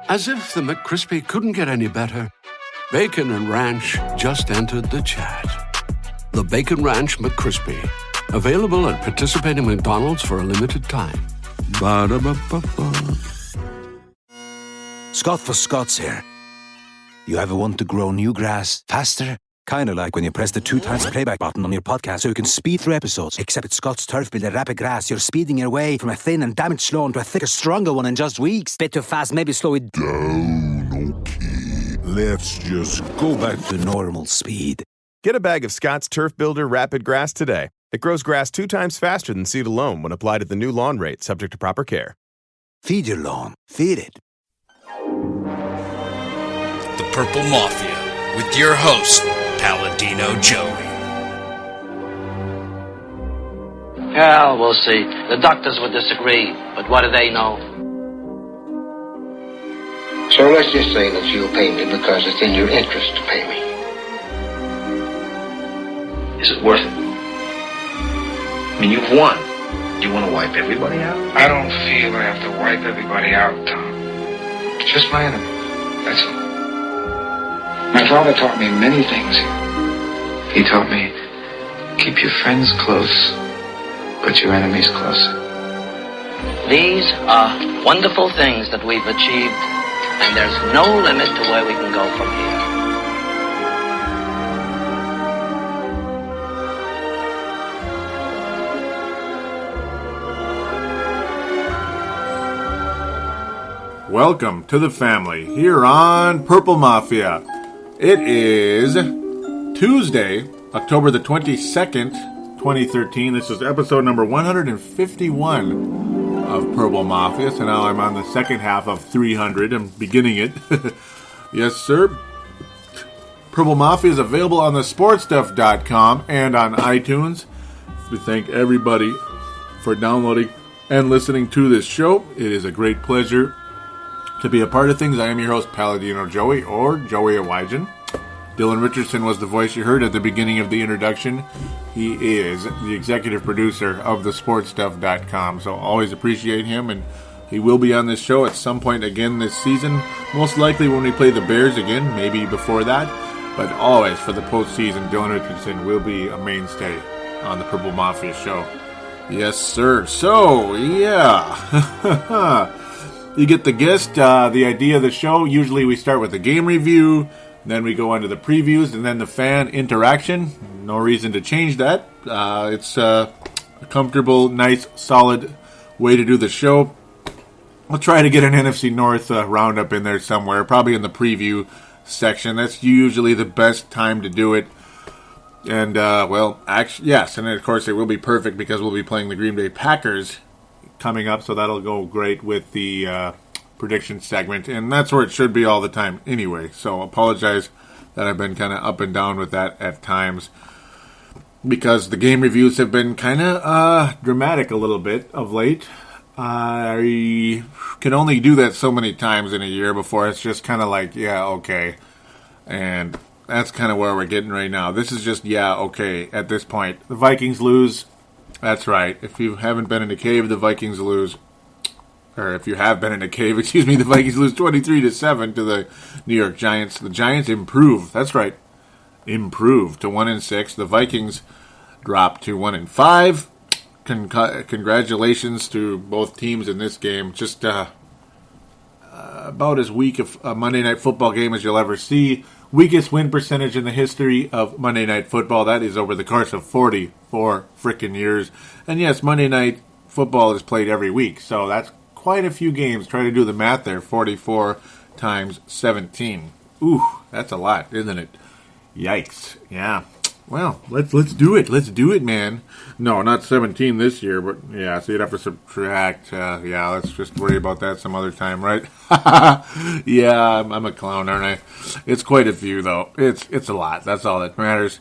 As if the McCrispy couldn't get any better, Bacon and Ranch just entered the chat. The Bacon Ranch McCrispy, available at participating McDonald's for a limited time. Ba-da-ba-ba-ba. Scott for Scots here. You ever want to grow new grass faster? Kind of like when you press the 2 times playback button on your podcast so you can speed through episodes. Except at Scott's Turf Builder Rapid Grass, you're speeding your way from a thin and damaged lawn to a thicker, stronger one in just weeks. Bit too fast, maybe slow it down. Okay, let's just go back to normal speed. Get a bag of Scott's Turf Builder Rapid Grass today. It grows grass 2 times faster than seed alone when applied at the new lawn rate, subject to proper care. Feed your lawn. Feed it. The Purple Mafia, with your host, Paladino Joey. Well, we'll see. The doctors would disagree, but what do they know? So let's just say that you'll pay me because it's in your interest to pay me. Is it worth it? I mean, you've won. Do you want to wipe everybody out? I don't feel I have to wipe everybody out, Tom. Just my enemy. That's all. My father taught me many things. He taught me, keep your friends close, but your enemies closer. These are wonderful things that we've achieved, and there's no limit to where we can go from here. Welcome to the family here on Purple Mafia. It is Tuesday, October the 22nd, 2013. This is episode number 151 of Purple Mafia. So now I'm on the second half of 300. I'm beginning it. Yes, sir. Purple Mafia is available on the sportstuff.com and on iTunes. We thank everybody for downloading and listening to this show. It is a great pleasure to be a part of things. I am your host, Paladino Joey, or Joey Awajan. Dylan Richardson was the voice you heard at the beginning of the introduction. He is the executive producer of thesportstuff.com, so always appreciate him, and he will be on this show at some point again this season, most likely when we play the Bears again, maybe before that, but always for the postseason, Dylan Richardson will be a mainstay on the Purple Mafia show. Yes, sir. So, yeah. You get the gist, the idea of the show. Usually we start with the game review, then we go into the previews, and then the fan interaction. No reason to change that. It's a comfortable, nice, solid way to do the show. I'll try to get an NFC North roundup in there somewhere, probably in the preview section. That's usually the best time to do it. And, actually, yes, and of course it will be perfect because we'll be playing the Green Bay Packers coming up, so that'll go great with the prediction segment, and that's where it should be all the time anyway, so apologize that I've been kind of up and down with that at times, because the game reviews have been kind of dramatic a little bit of late. I can only do that so many times in a year before it's just kind of like, yeah, okay, and that's kind of where we're getting right now. This is just, yeah, okay, at this point. The Vikings lose. That's right. If you haven't been in a cave, the Vikings lose. Or if you have been in a cave, the Vikings lose 23-7 to the New York Giants. The Giants improve. That's right. Improve to 1-6. The Vikings drop to 1-5. Congratulations to both teams in this game. Just about as weak a Monday Night Football game as you'll ever see. Weakest win percentage in the history of Monday Night Football. That is over the course of 44 frickin' years. And yes, Monday Night Football is played every week, so that's quite a few games. Try to do the math there. 44 times 17. Ooh, that's a lot, isn't it? Yikes. Yeah. Well, let's do it. Let's do it, man. No, not 17 this year, but yeah, so you'd have to subtract. Yeah, let's just worry about that some other time, right? Yeah, I'm a clown, aren't I? It's quite a few, though. It's a lot. That's all that matters.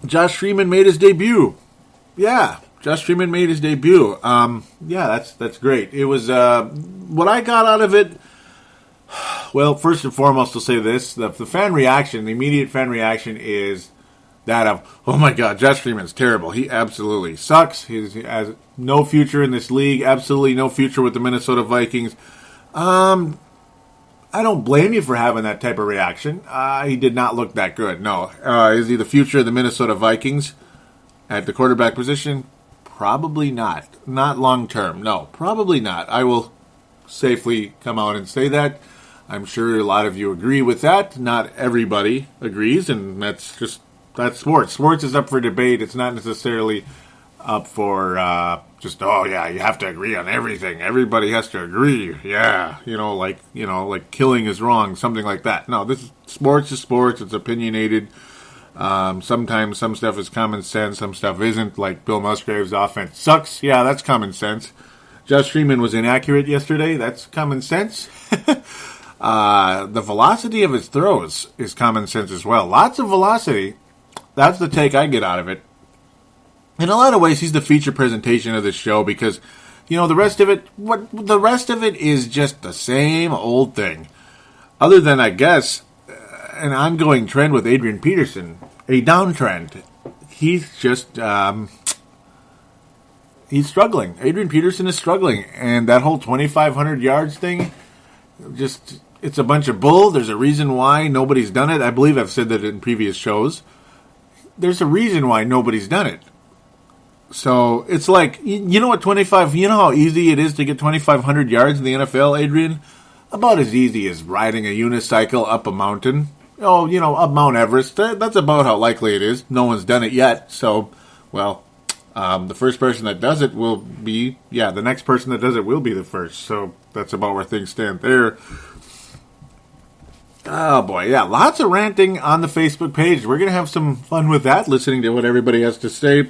Josh Freeman made his debut. Yeah, Josh Freeman made his debut. Yeah, that's great. It was what I got out of it. Well, first and foremost, I'll say this. The fan reaction, the immediate fan reaction is that of, oh my God, Josh Freeman's terrible. He absolutely sucks. He has no future in this league. Absolutely no future with the Minnesota Vikings. I don't blame you for having that type of reaction. He did not look that good, no. Is he the future of the Minnesota Vikings at the quarterback position? Probably not. Not long term, no. Probably not. I will safely come out and say that. I'm sure a lot of you agree with that. Not everybody agrees, and that's sports. Sports is up for debate. It's not necessarily up for you have to agree on everything. Everybody has to agree. Yeah, like killing is wrong, something like that. No, sports is sports. It's opinionated. Sometimes some stuff is common sense, some stuff isn't. Like Bill Musgrave's offense sucks. Yeah, that's common sense. Josh Freeman was inaccurate yesterday. That's common sense. The velocity of his throws is common sense as well. Lots of velocity. That's the take I get out of it. In a lot of ways, he's the feature presentation of this show because, the rest of it is just the same old thing. Other than, I guess, an ongoing trend with Adrian Peterson, a downtrend. He's just, he's struggling. Adrian Peterson is struggling. And that whole 2,500 yards thing, it's a bunch of bull. There's a reason why nobody's done it. I believe I've said that in previous shows. There's a reason why nobody's done it. So it's like, you know how easy it is to get 2,500 yards in the NFL, Adrian? About as easy as riding a unicycle up a mountain. Up Mount Everest. That's about how likely it is. No one's done it yet. So, the first person that does it will be, the next person that does it will be the first. So that's about where things stand there. Oh boy, yeah, lots of ranting on the Facebook page. We're going to have some fun with that, listening to what everybody has to say.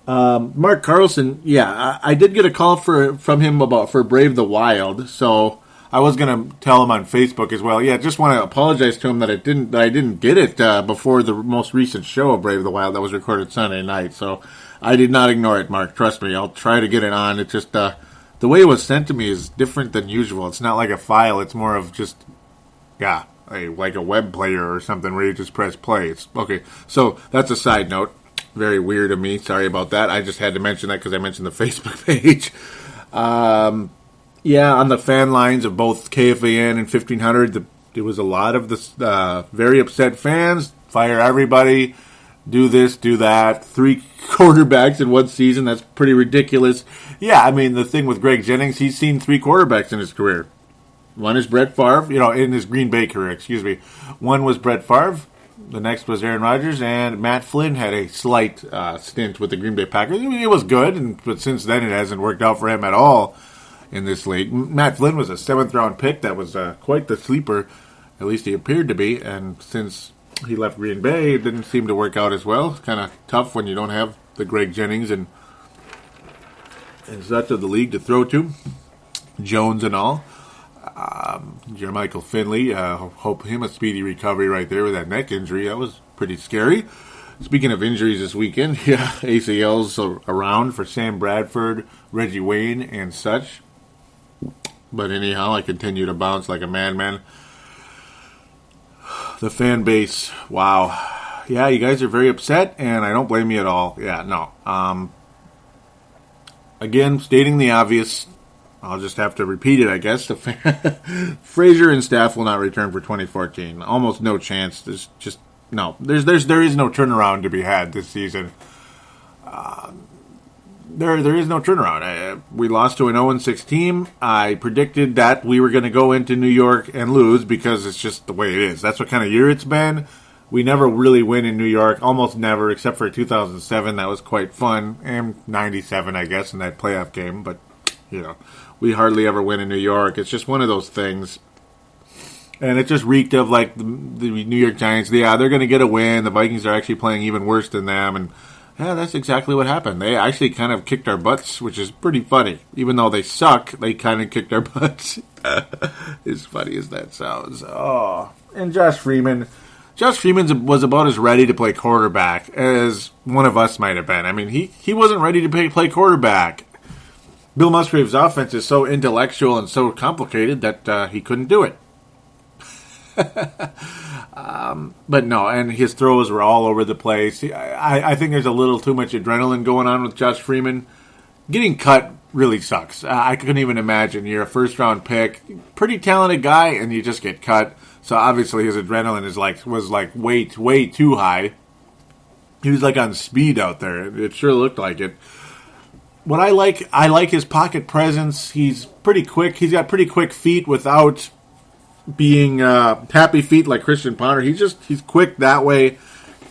Mark Carlson, I did get a call from him for Brave the Wild, so I was going to tell him on Facebook as well. Yeah, just want to apologize to him that I didn't get it before the most recent show of Brave the Wild that was recorded Sunday night. So I did not ignore it, Mark. Trust me, I'll try to get it on. It's just the way it was sent to me is different than usual. It's not like a file. It's more of just like a web player or something where you just press play. It's okay. So that's a side note. Very weird of me. Sorry about that. I just had to mention that because I mentioned the Facebook page. On the fan lines of both KFAN and 1500, there was a lot of this very upset fans. Fire everybody. Do this, do that. 3 quarterbacks in one season. That's pretty ridiculous. Yeah, I mean, the thing with Greg Jennings, he's seen 3 quarterbacks in his career. One is Brett Favre, in his Green Bay career, excuse me. One was Brett Favre. The next was Aaron Rodgers, and Matt Flynn had a slight stint with the Green Bay Packers. I mean, it was good, but since then it hasn't worked out for him at all in this league. Matt Flynn was a 7th-round pick. That was quite the sleeper. At least he appeared to be. And since he left Green Bay, it didn't seem to work out as well. It's kind of tough when you don't have the Greg Jennings and such of the league to throw to. Jones and all. Jermichael Finley, hope him a speedy recovery right there with that neck injury. That was pretty scary. Speaking of injuries this weekend, ACLs around for Sam Bradford, Reggie Wayne, and such. But anyhow, I continue to bounce like a madman. The fan base, wow. Yeah, you guys are very upset, and I don't blame you at all. Yeah, no. Again, stating the obvious, I'll just have to repeat it, I guess. Frazier and staff will not return for 2014. Almost no chance. There's just no. There is no turnaround to be had this season. There is no turnaround. We lost to an 0-6 team. I predicted that we were going to go into New York and lose because it's just the way it is. That's what kind of year it's been. We never really win in New York, almost never, except for 2007. That was quite fun, and 97, I guess, in that playoff game. But we hardly ever win in New York. It's just one of those things. And it just reeked of like the New York Giants. Yeah, they're going to get a win. The Vikings are actually playing even worse than them. And yeah, that's exactly what happened. They actually kind of kicked our butts, which is pretty funny. Even though they suck, they kind of kicked our butts. As funny as that sounds. Oh, and Josh Freeman. Josh Freeman was about as ready to play quarterback as one of us might have been. I mean, he wasn't ready to play quarterback. Bill Musgrave's offense is so intellectual and so complicated that he couldn't do it. But no, and his throws were all over the place. I think there's a little too much adrenaline going on with Josh Freeman. Getting cut really sucks. I couldn't even imagine. You're a first-round pick, pretty talented guy, and you just get cut. So obviously his adrenaline was way too high. He was on speed out there. It sure looked like it. What I like his pocket presence. He's pretty quick. He's got pretty quick feet without being happy feet like Christian Ponder. He's quick that way.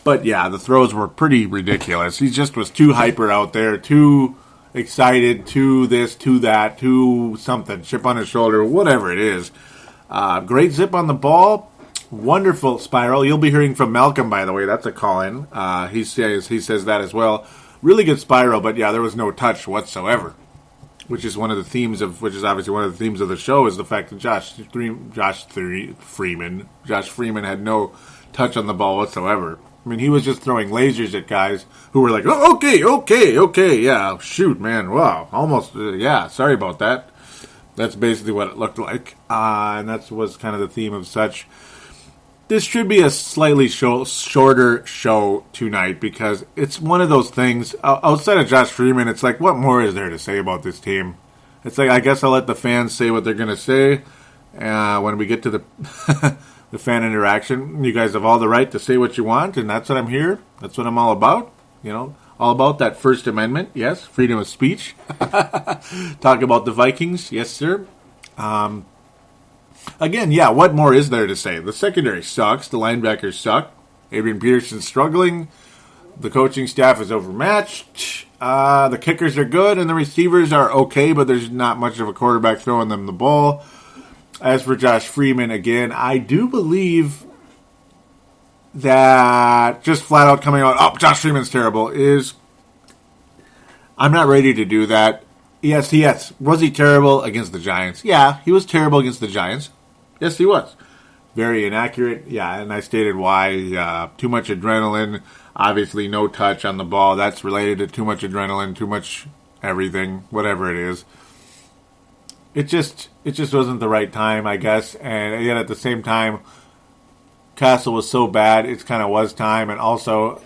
But yeah, the throws were pretty ridiculous. He just was too hyper out there, too excited, too this, too that, too something, chip on his shoulder, whatever it is. Great zip on the ball. Wonderful spiral. You'll be hearing from Malcolm, by the way. That's a call-in. He says that as well. Really good spiral, but yeah, there was no touch whatsoever. Which is obviously one of the themes of the show, is the fact that Josh Freeman had no touch on the ball whatsoever. I mean, he was just throwing lasers at guys who were like, oh, okay, yeah, shoot, man, wow, almost, yeah, sorry about that. That's basically what it looked like, and that was kind of the theme of such. This should be a slightly shorter show tonight, because it's one of those things, outside of Josh Freeman, it's like, what more is there to say about this team? It's like, I guess I'll let the fans say what they're going to say when we get to the the fan interaction. You guys have all the right to say what you want, and that's what I'm here. That's what I'm all about. All about that First Amendment. Yes, freedom of speech. Talk about the Vikings. Yes, sir. Again, yeah, what more is there to say? The secondary sucks. The linebackers suck. Adrian Peterson struggling. The coaching staff is overmatched. The kickers are good, and the receivers are okay, but there's not much of a quarterback throwing them the ball. As for Josh Freeman, again, I do believe that just flat out coming out, oh, Josh Freeman's terrible, I'm not ready to do that. Yes. Was he terrible against the Giants? Yeah, he was terrible against the Giants. Yes, he was. Very inaccurate. Yeah, and I stated why. Too much adrenaline. Obviously, no touch on the ball. That's related to too much adrenaline, too much everything, whatever it is. It just wasn't the right time, I guess. And yet at the same time, Castle was so bad, it kind of was time. And also,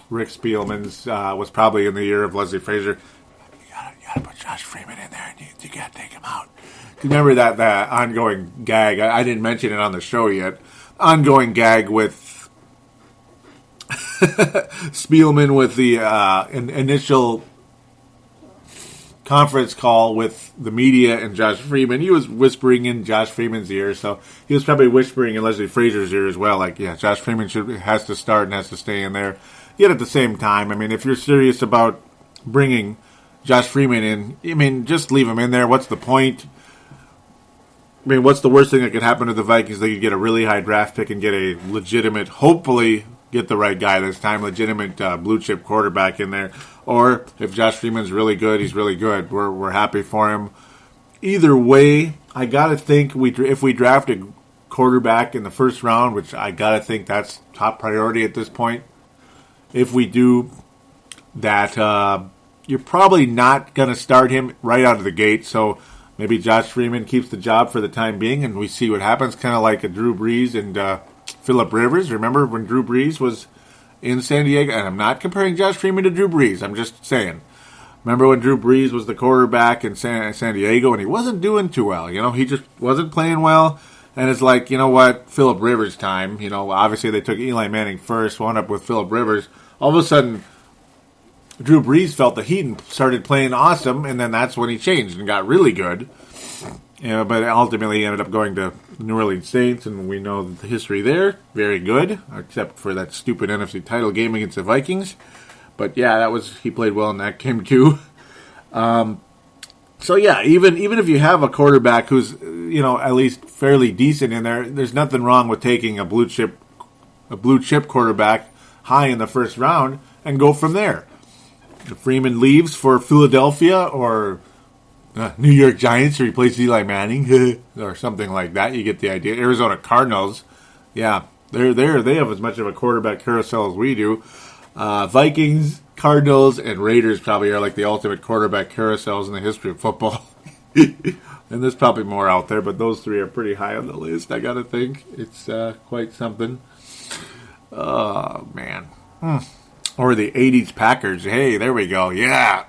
Rick Spielman's was probably in the year of Leslie Frazier. You gotta put Josh Freeman in there, and you gotta take him out. Remember that ongoing gag? I didn't mention it on the show yet. Ongoing gag with Spielman with the initial conference call with the media and Josh Freeman. He was whispering in Josh Freeman's ear, so he was probably whispering in Leslie Frazier's ear as well. Like, yeah, Josh Freeman has to start and has to stay in there. Yet at the same time, I mean, if you're serious about bringing Josh Freeman in, I mean, just leave him in there. What's the point? I mean, what's the worst thing that could happen to the Vikings? They could get a really high draft pick and get a legitimate, hopefully get the right guy this time, legitimate blue chip quarterback in there. Or if Josh Freeman's really good, he's really good. We're happy for him. Either way, I gotta think if we draft a quarterback in the first round, which I gotta think that's top priority at this point. If we do that, you're probably not gonna start him right out of the gate. So maybe Josh Freeman keeps the job for the time being, and we see what happens. Kind of like a Drew Brees and Phillip Rivers. Remember when Drew Brees was in San Diego? And I'm not comparing Josh Freeman to Drew Brees. I'm just saying. Remember when Drew Brees was the quarterback in San Diego, and he wasn't doing too well. He just wasn't playing well. And it's like, you know what? Phillip Rivers time. Obviously they took Eli Manning first, wound up with Phillip Rivers. All of a sudden, Drew Brees felt the heat and started playing awesome, and then that's when he changed and got really good. But ultimately he ended up going to the New Orleans Saints, and we know the history there. Very good, except for that stupid NFC title game against the Vikings. But yeah, he played well in that game too. So yeah, even if you have a quarterback who's at least fairly decent in there, there's nothing wrong with taking a blue chip quarterback high in the first round and go from there. If Freeman leaves for Philadelphia or New York Giants to replace Eli Manning or something like that, you get the idea. Arizona Cardinals, yeah, they have as much of a quarterback carousel as we do. Vikings, Cardinals, and Raiders probably are like the ultimate quarterback carousels in the history of football. And there's probably more out there, but those three are pretty high on the list, I gotta think. It's quite something. Oh, man. Or the 80s Packers. Hey, there we go. Yeah.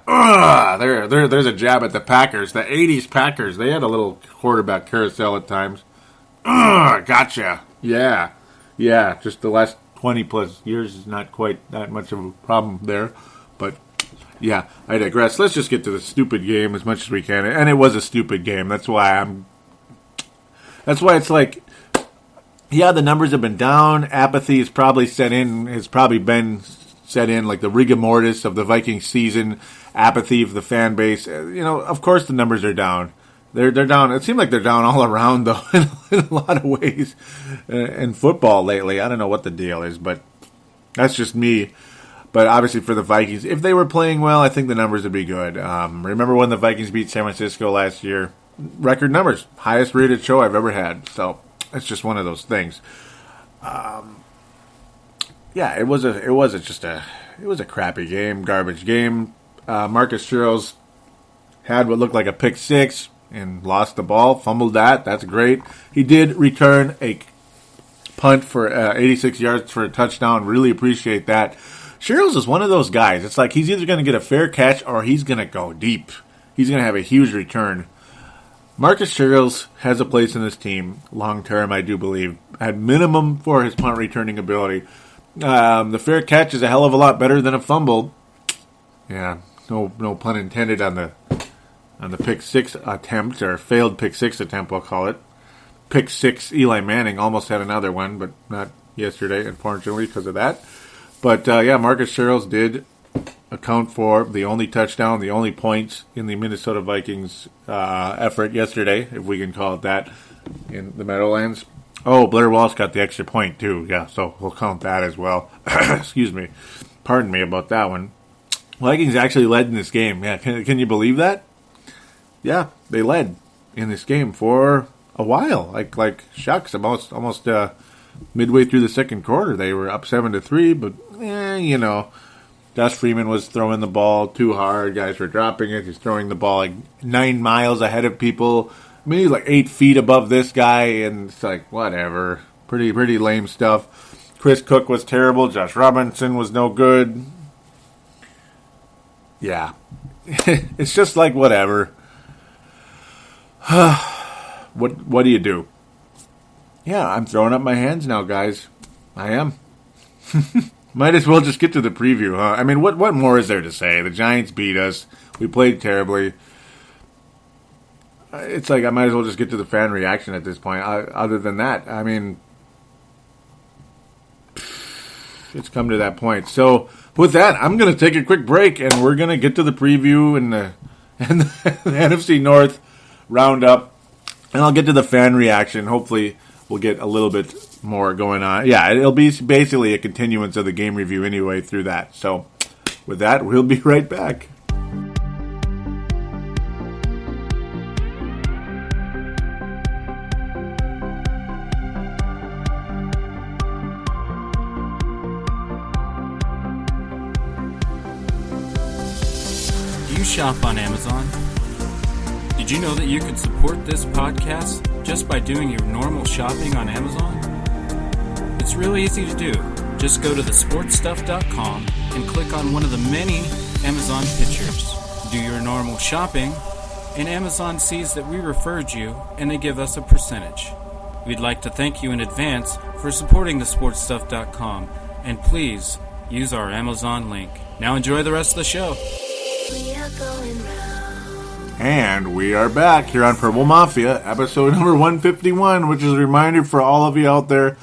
There's a jab at the Packers. The 80s Packers. They had a little quarterback carousel at times. Gotcha. Yeah. Yeah, just the last 20 plus years is not quite that much of a problem there. But, yeah, I digress. Let's just get to the stupid game as much as we can. And it was a stupid game. That's why it's like, yeah, the numbers have been down. Apathy has probably been set in, like the rigor mortis of the Vikings season, apathy of the fan base. Of course the numbers are down. They're down. It seems like they're down all around, though, in a lot of ways in football lately. I don't know what the deal is, but that's just me. But obviously for the Vikings, if they were playing well, I think the numbers would be good. Remember when the Vikings beat San Francisco last year? Record numbers. Highest rated show I've ever had. So it's just one of those things. Yeah, it was a crappy game, garbage game. Marcus Sherels had what looked like a pick six and lost the ball, fumbled that. That's great. He did return a punt for 86 yards for a touchdown. Really appreciate that. Sherels is one of those guys. It's like he's either going to get a fair catch or he's going to go deep. He's going to have a huge return. Marcus Sherels has a place in this team long term, I do believe, at minimum for his punt returning ability. The fair catch is a hell of a lot better than a fumble. Yeah, no pun intended on the pick six attempt, or failed pick six attempt, we'll call it. Pick six, Eli Manning almost had another one, but not yesterday, unfortunately, because of that. But yeah, Marcus Sherels did account for the only touchdown, the only points in the Minnesota Vikings effort yesterday, if we can call it that, in the Meadowlands. Oh, Blair Walsh got the extra point, too. Yeah, so we'll count that as well. Excuse me. Pardon me about that one. Vikings actually led in this game. Yeah, can you believe that? Yeah, they led in this game for a while. Like shucks, almost midway through the second quarter, they were up 7-3. But Josh Freeman was throwing the ball too hard. Guys were dropping it. He's throwing the ball like 9 miles ahead of people. I mean, he's like 8 feet above this guy, and it's like, whatever. Pretty lame stuff. Chris Cook was terrible. Josh Robinson was no good. Yeah. It's just like, whatever. What do you do? Yeah, I'm throwing up my hands now, guys. I am. Might as well just get to the preview, huh? I mean, what more is there to say? The Giants beat us. We played terribly. It's like I might as well just get to the fan reaction at this point. Other than that, I mean, it's come to that point. So with that, I'm going to take a quick break, and we're going to get to the preview and the NFC North roundup, and I'll get to the fan reaction. Hopefully, we'll get a little bit more going on. Yeah, it'll be basically a continuance of the game review anyway through that. So with that, we'll be right back. Do you shop on Amazon? Did you know that you could support this podcast just by doing your normal shopping on Amazon? It's really easy to do. Just go to thesportstuff.com and click on one of the many Amazon pictures. Do your normal shopping, and Amazon sees that we referred you, and they give us a percentage. We'd like to thank you in advance for supporting thesportstuff.com, and please use our Amazon link. Now enjoy the rest of the show. And we are back here on Purple Mafia, episode number 151, which is a reminder for all of you out there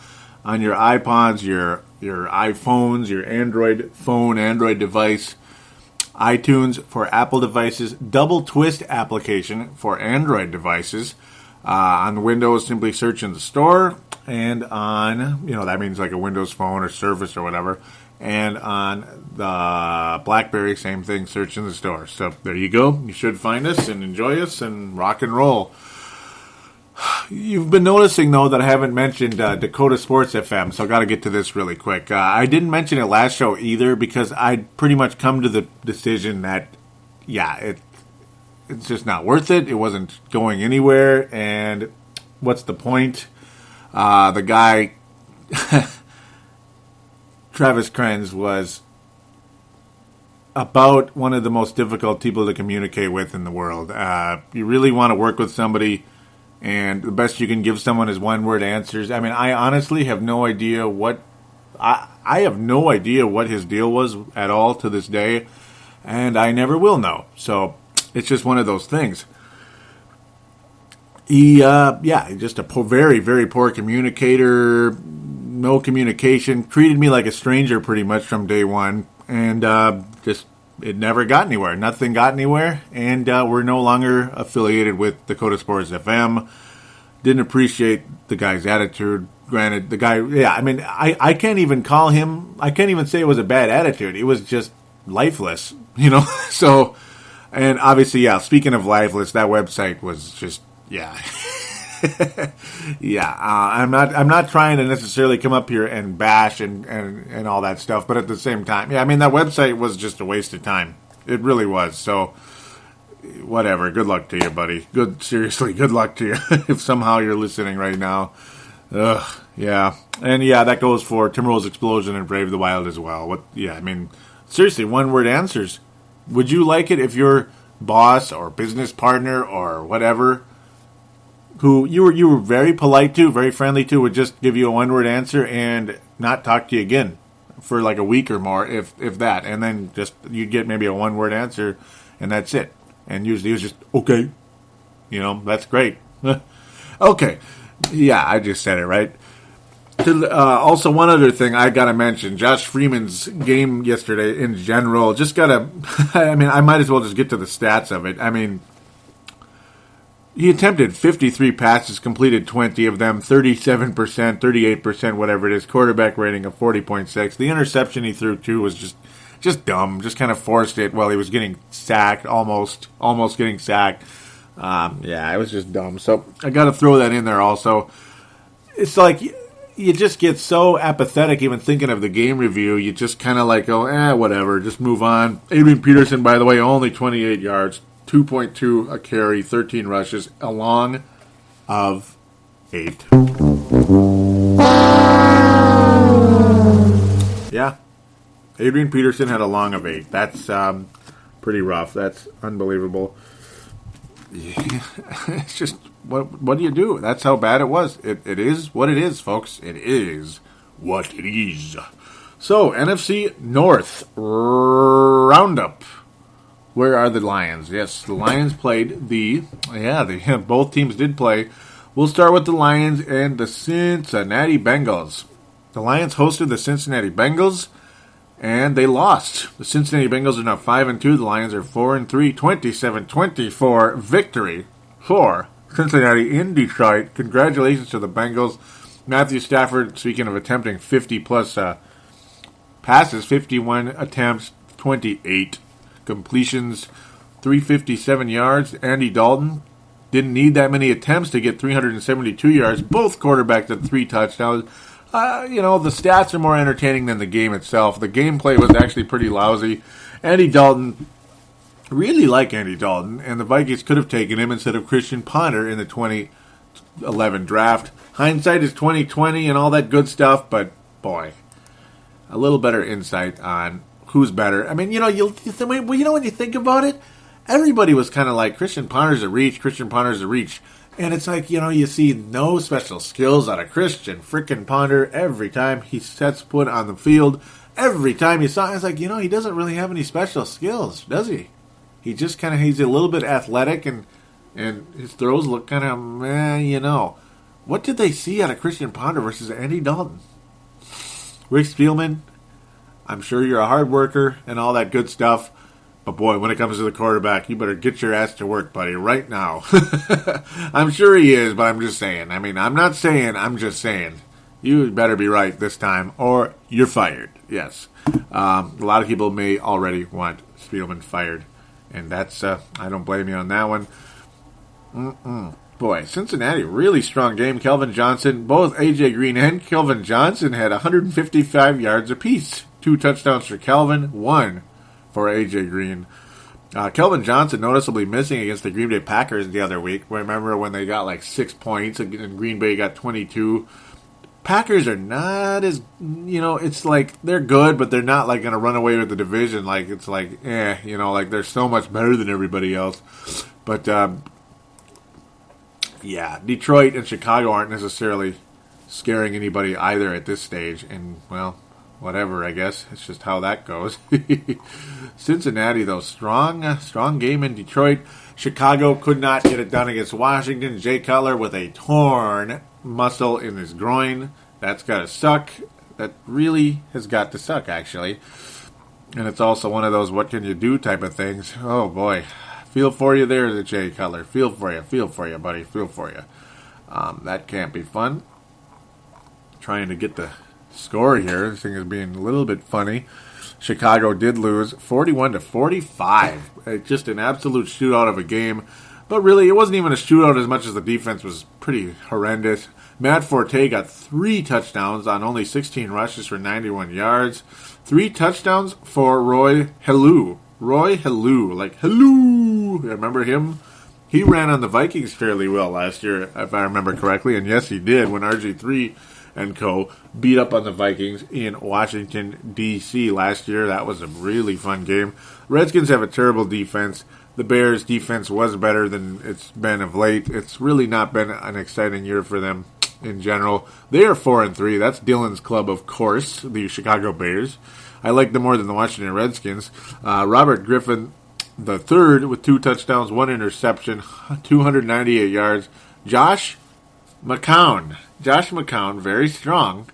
on your iPods, your iPhones, your Android phone, Android device, iTunes for Apple devices, Double Twist application for Android devices. On Windows, simply search in the store, and on, that means like a Windows phone or Surface or whatever. And on the BlackBerry, same thing, search in the store. So there you go. You should find us and enjoy us and rock and roll. You've been noticing, though, that I haven't mentioned Dakota Sports FM, so I've got to get to this really quick. I didn't mention it last show either because I'd pretty much come to the decision that, it's just not worth it. It wasn't going anywhere, and what's the point? The guy... Travis Krenz was about one of the most difficult people to communicate with in the world. You really want to work with somebody, and the best you can give someone is one-word answers. I mean, I honestly have no idea what I have no idea what his deal was at all to this day, and I never will know. So it's just one of those things. He, just a very, very poor communicator, no communication, treated me like a stranger pretty much from day one, and just it never got anywhere. Nothing got anywhere, and we're no longer affiliated with Dakota Sports FM. Didn't appreciate the guy's attitude. Granted, the guy, I can't even call him, I can't even say it was a bad attitude. It was just lifeless, So, and obviously, speaking of lifeless, that website was just, I'm not trying to necessarily come up here and bash and all that stuff, but at the same time, that website was just a waste of time. It really was. So, whatever. Good luck to you, buddy. Seriously, good luck to you if somehow you're listening right now. Ugh, yeah. And that goes for Timberwolves Explosion and Brave the Wild as well. Seriously, one-word answers. Would you like it if your boss or business partner or whatever, who you were very polite to, very friendly to, would just give you a one-word answer and not talk to you again for like a week or more, if that, and then just you'd get maybe a one-word answer, and that's it. And usually it was just, okay. That's great. Okay. Yeah, I just said it, right? Also, one other thing I got to mention, Josh Freeman's game yesterday in general, I might as well just get to the stats of it. He attempted 53 passes, completed 20 of them, 37%, 38%, whatever it is, quarterback rating of 40.6. The interception he threw, too, was just dumb, just kind of forced it while he was getting sacked, almost getting sacked. It was just dumb. So I got to throw that in there also. It's like you just get so apathetic even thinking of the game review. You just kind of like go, whatever, just move on. Adrian Peterson, by the way, only 28 yards, 2.2 a carry, 13 rushes, a long of 8. Yeah. Adrian Peterson had a long of 8. That's pretty rough. That's unbelievable. Yeah. It's just, what do you do? That's how bad it was. It is what it is, folks. It is what it is. So, NFC North Roundup. Where are the Lions? Yes, the Lions played both teams did play. We'll start with the Lions and the Cincinnati Bengals. The Lions hosted the Cincinnati Bengals, and they lost. The Cincinnati Bengals are now 5-2. The Lions are 4-3. 27-24 victory for Cincinnati in Detroit. Congratulations to the Bengals. Matthew Stafford, speaking of attempting 50-plus passes, 51 attempts, 28 completions, 357 yards. Andy Dalton didn't need that many attempts to get 372 yards. Both quarterbacks had 3 touchdowns. The stats are more entertaining than the game itself. The gameplay was actually pretty lousy. Andy Dalton, really like Andy Dalton, and the Vikings could have taken him instead of Christian Ponder in the 2011 draft. Hindsight is 20/20 and all that good stuff, but boy, a little better insight on who's better. When you think about it, everybody was kind of like, Christian Ponder's a reach. And it's like, you see no special skills out of Christian frickin' Ponder every time he sets foot on the field. Every time you saw him, it's like, he doesn't really have any special skills, does he? He just he's a little bit athletic and his throws look kind of meh, What did they see out of Christian Ponder versus Andy Dalton? Rick Spielman, I'm sure you're a hard worker and all that good stuff. But boy, when it comes to the quarterback, you better get your ass to work, buddy, right now. I'm sure he is, but I'm just saying. I'm not saying, I'm just saying. You better be right this time, or you're fired. Yes. A lot of people may already want Spielman fired. And that's, I don't blame you on that one. Boy, Cincinnati, really strong game. Kelvin Johnson, both A.J. Green and Kelvin Johnson had 155 yards apiece. 2 touchdowns for Kelvin, 1 for A.J. Green. Kelvin Johnson noticeably missing against the Green Bay Packers the other week. Remember when they got 6 points and Green Bay got 22? Packers are not as, it's like they're good, but they're not like going to run away with the division. Like, it's like, like they're so much better than everybody else. But, Detroit and Chicago aren't necessarily scaring anybody either at this stage. And, well, whatever, I guess. It's just how that goes. Cincinnati, though, strong game in Detroit. Chicago could not get it done against Washington. Jay Cutler with a torn muscle in his groin. That's got to suck. That really has got to suck, actually. And it's also one of those what can you do type of things. Oh, boy. Feel for you there, the Jay Cutler. Feel for you, buddy. Feel for you. That can't be fun. Trying to get the score here. This thing is being a little bit funny. Chicago did lose 41-45. Just an absolute shootout of a game. But really, it wasn't even a shootout as much as the defense was pretty horrendous. Matt Forte got 3 touchdowns on only 16 rushes for 91 yards. 3 touchdowns for Roy Helou. Roy Helou. Like, hello. Remember him? He ran on the Vikings fairly well last year, if I remember correctly. And yes, he did when RG3 and co. beat up on the Vikings in Washington, D.C. last year. That was a really fun game. Redskins have a terrible defense. The Bears' defense was better than it's been of late. It's really not been an exciting year for them in general. They are 4-3. That's Dylan's club, of course, the Chicago Bears. I like them more than the Washington Redskins. Robert Griffin III with 2 touchdowns, 1 interception, 298 yards. Josh McCown, very strong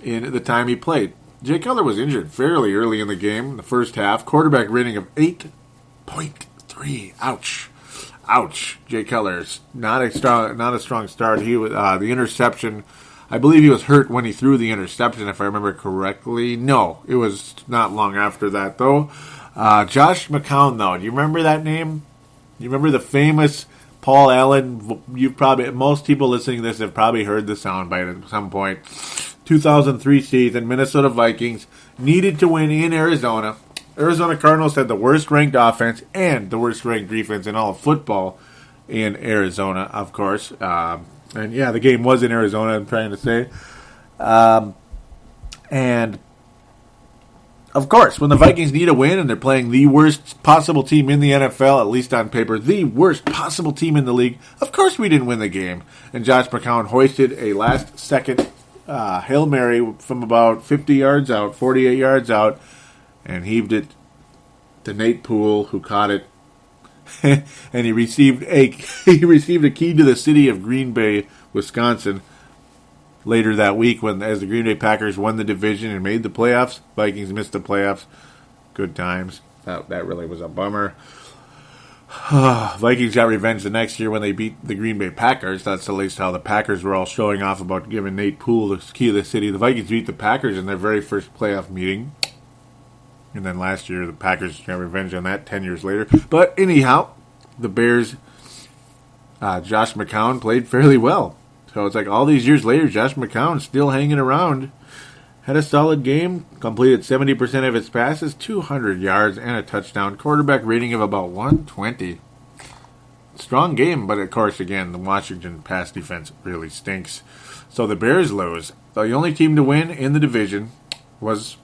in the time he played. Jay Cutler was injured fairly early in the game, the first half. Quarterback rating of 8.3. Ouch. Jay Cutler's not a strong start. He was the interception. I believe he was hurt when he threw the interception, if I remember correctly. No, it was not long after that, though. Josh McCown, though, do you remember that name? You remember the famous Paul Allen? Most people listening to this have probably heard the soundbite at some point. 2003 season, Minnesota Vikings needed to win in Arizona. Arizona Cardinals had the worst-ranked offense and the worst-ranked defense in all of football in Arizona, of course. And, yeah, the game was in Arizona, I'm trying to say. And, of course, when the Vikings need a win and they're playing the worst possible team in the NFL, at least on paper, the worst possible team in the league, of course we didn't win the game. And Josh McCown hoisted a last-second Hail Mary from about 50 yards out, 48 yards out, and heaved it to Nate Poole, who caught it. And he received a key to the city of Green Bay, Wisconsin, later that week as the Green Bay Packers won the division and made the playoffs. Vikings missed the playoffs. Good times. That really was a bummer. Vikings got revenge the next year when they beat the Green Bay Packers. That's at least how the Packers were all showing off about giving Nate Poole the key to the city. The Vikings beat the Packers in their very first playoff meeting. And then last year, the Packers got revenge on that 10 years later. But anyhow, the Bears, Josh McCown played fairly well. So it's like all these years later, Josh McCown still hanging around. Had a solid game, completed 70% of his passes, 200 yards, and a touchdown. Quarterback rating of about 120. Strong game, but of course, again, the Washington pass defense really stinks. So the Bears lose. The only team to win in the division was,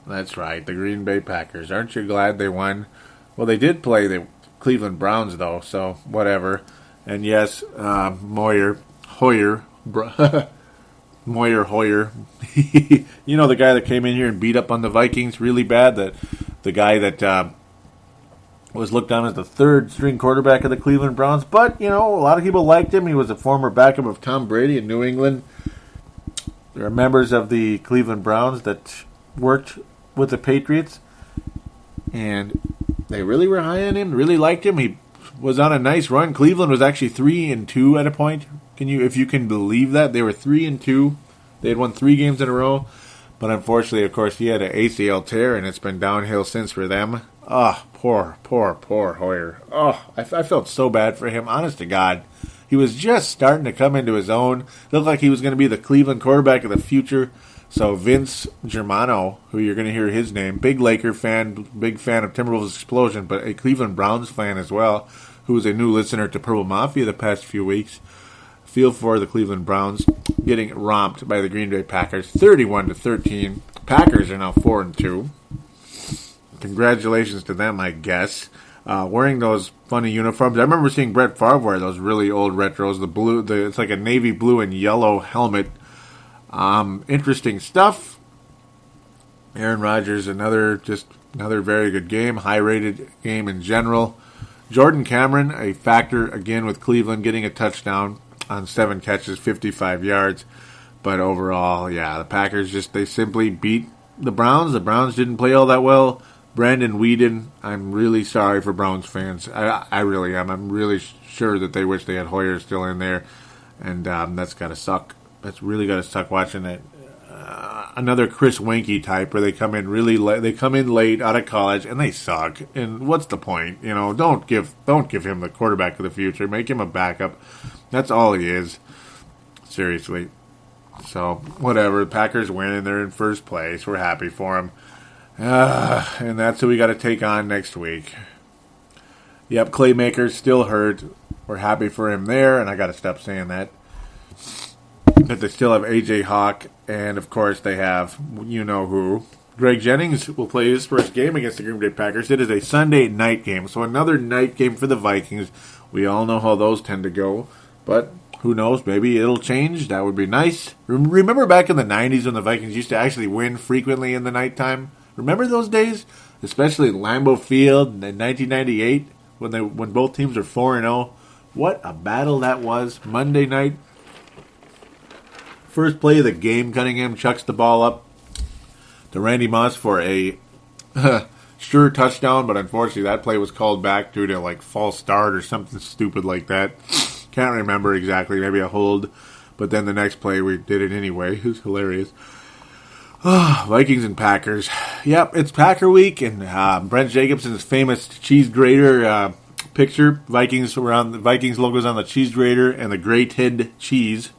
that's right, the Green Bay Packers. Aren't you glad they won? Well, they did play the Cleveland Browns, though, so whatever. And yes, Hoyer. You know, the guy that came in here and beat up on the Vikings really bad, the guy that was looked on as the third-string quarterback of the Cleveland Browns. But, you know, a lot of people liked him. He was a former backup of Tom Brady in New England. There are members of the Cleveland Browns that worked with the Patriots, and they really were high on him, really liked him. He was on a nice run. Cleveland was actually 3-2 at a point. If you can believe that? They were 3-2. They had won 3 games in a row. But unfortunately, of course, he had an ACL tear, and it's been downhill since for them. Oh, poor Hoyer. Oh, I felt so bad for him, honest to God. He was just starting to come into his own. Looked like he was going to be the Cleveland quarterback of the future. So Vince Germano, who you're going to hear his name, big Laker fan, big fan of Timberwolves Explosion, but a Cleveland Browns fan as well, who was a new listener to Purple Mafia the past few weeks. Feel for the Cleveland Browns. getting romped by the Green Bay Packers, 31-13. Packers are now 4-2. Congratulations to them, I guess. Wearing those funny uniforms. I remember seeing Brett Favre wear those really old retros. It's like a navy blue and yellow helmet. Interesting stuff. Aaron Rodgers, another very good game. High-rated game in general. Jordan Cameron, a factor again with Cleveland, getting a touchdown on 7 catches, 55 yards. But overall, yeah, the Packers they simply beat the Browns. The Browns didn't play all that well. Brandon Whedon, I'm really sorry for Browns fans. I really am. I'm really sure that they wish they had Hoyer still in there. And that's got to suck. That's really got to suck watching it. Another Chris Weinke type where they come in really late. They come in late out of college and they suck. And what's the point? Don't give him the quarterback of the future. Make him a backup. That's all he is. Seriously. So whatever. The Packers win. They're in first place. We're happy for them. And that's who we got to take on next week. Yep, Claymaker's still hurt. We're happy for him there, and I got to stop saying that. But they still have A.J. Hawk, and of course they have you-know-who. Greg Jennings will play his first game against the Green Bay Packers. It is a Sunday night game, so another night game for the Vikings. We all know how those tend to go, but who knows? Maybe it'll change. That would be nice. Remember back in the 90s when the Vikings used to actually win frequently in the nighttime? Remember those days? Especially Lambeau Field in 1998 when both teams are 4-0. What a battle that was. Monday night. First play of the game, Cunningham chucks the ball up to Randy Moss for a sure touchdown, but unfortunately that play was called back due to false start or something stupid like that. Can't remember exactly. Maybe a hold. But then the next play we did it anyway. It was hilarious. Vikings and Packers. Yep, it's Packer week, and Brent Jacobson's famous cheese grater picture. Vikings logo's on the cheese grater, and the grated cheese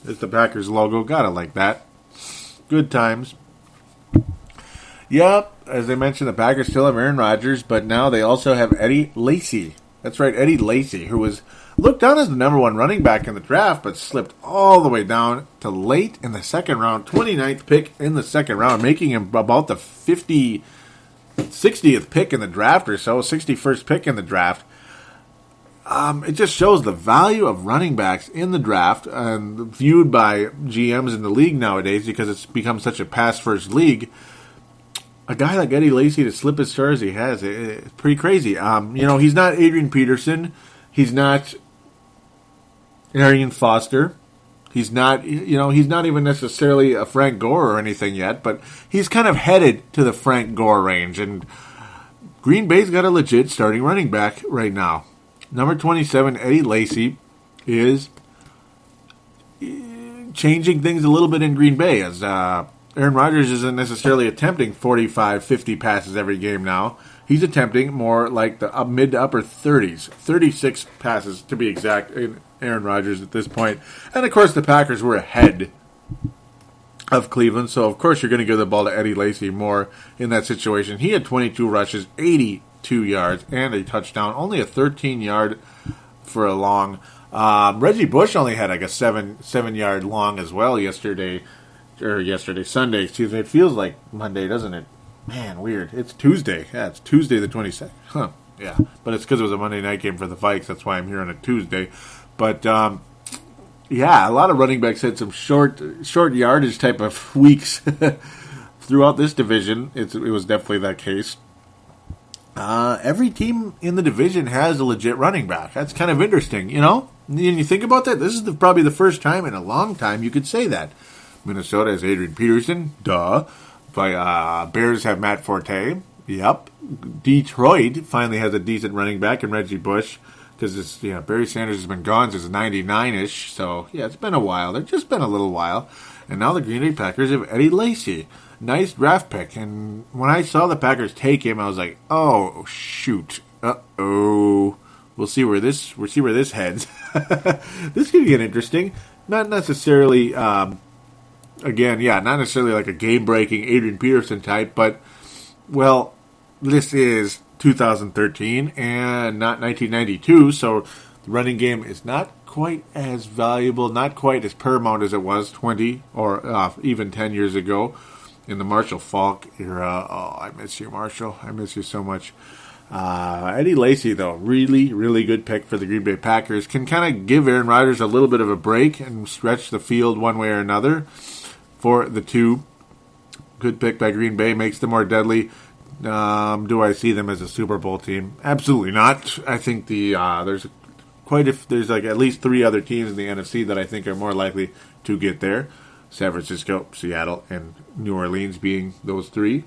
is the Packers logo. Gotta like that. Good times. Yep, as I mentioned, the Packers still have Aaron Rodgers, but now they also have Eddie Lacy. That's right, Eddie Lacy, who was looked down as the number 1 running back in the draft, but slipped all the way down to late in the second round, 29th pick in the second round, making him about the 60th pick in the draft or so, 61st pick in the draft. It just shows the value of running backs in the draft and viewed by GMs in the league nowadays because it's become such a pass-first league. A guy like Eddie Lacy to slip as far as he has, it's pretty crazy. He's not Adrian Peterson. He's not Arian Foster. He's not even necessarily a Frank Gore or anything yet, but he's kind of headed to the Frank Gore range. And Green Bay's got a legit starting running back right now. Number 27, Eddie Lacy, is changing things a little bit in Green Bay as Aaron Rodgers isn't necessarily attempting 45, 50 passes every game now. He's attempting more like the mid to upper 30s, 36 passes to be exact in Aaron Rodgers at this point. And of course the Packers were ahead of Cleveland, so of course you're going to give the ball to Eddie Lacy more in that situation. He had 22 rushes, 82 yards, and a touchdown, only a 13-yard for a long. Reggie Bush only had like a 7-yard long as well Sunday, excuse me. It feels like Monday, doesn't it? Man, weird. It's Tuesday. Yeah, it's Tuesday the 22nd. Huh. Yeah, but it's because it was a Monday night game for the Vikes. That's why I'm here on a Tuesday. But, yeah, a lot of running backs had some short yardage type of weeks throughout this division. It was definitely that case. Every team in the division has a legit running back. That's kind of interesting, you know? And you think about that, this is probably the first time in a long time you could say that. Minnesota has Adrian Peterson, duh. Bears have Matt Forte, yep. Detroit finally has a decent running back in Reggie Bush, because Barry Sanders has been gone since 99-ish, so yeah, it's been a while. It's just been a little while. And now the Green Bay Packers have Eddie Lacy. Nice draft pick. And when I saw the Packers take him, I was like, oh, shoot. Uh-oh. We'll see where this heads. This could get interesting. Not necessarily, not necessarily like a game-breaking Adrian Peterson type, but, well, this is 2013 and not 1992, so the running game is not quite as valuable, not quite as paramount as it was 20 or even 10 years ago in the Marshall Faulk era. Oh, I miss you, Marshall. I miss you so much. Eddie Lacy, though, really, really good pick for the Green Bay Packers. Can kind of give Aaron Rodgers a little bit of a break and stretch the field one way or another for the two. Good pick by Green Bay. Makes them more deadly. Do I see them as a Super Bowl team? Absolutely not. I think there's like at least 3 other teams in the NFC that I think are more likely to get there. San Francisco, Seattle, and New Orleans being those 3.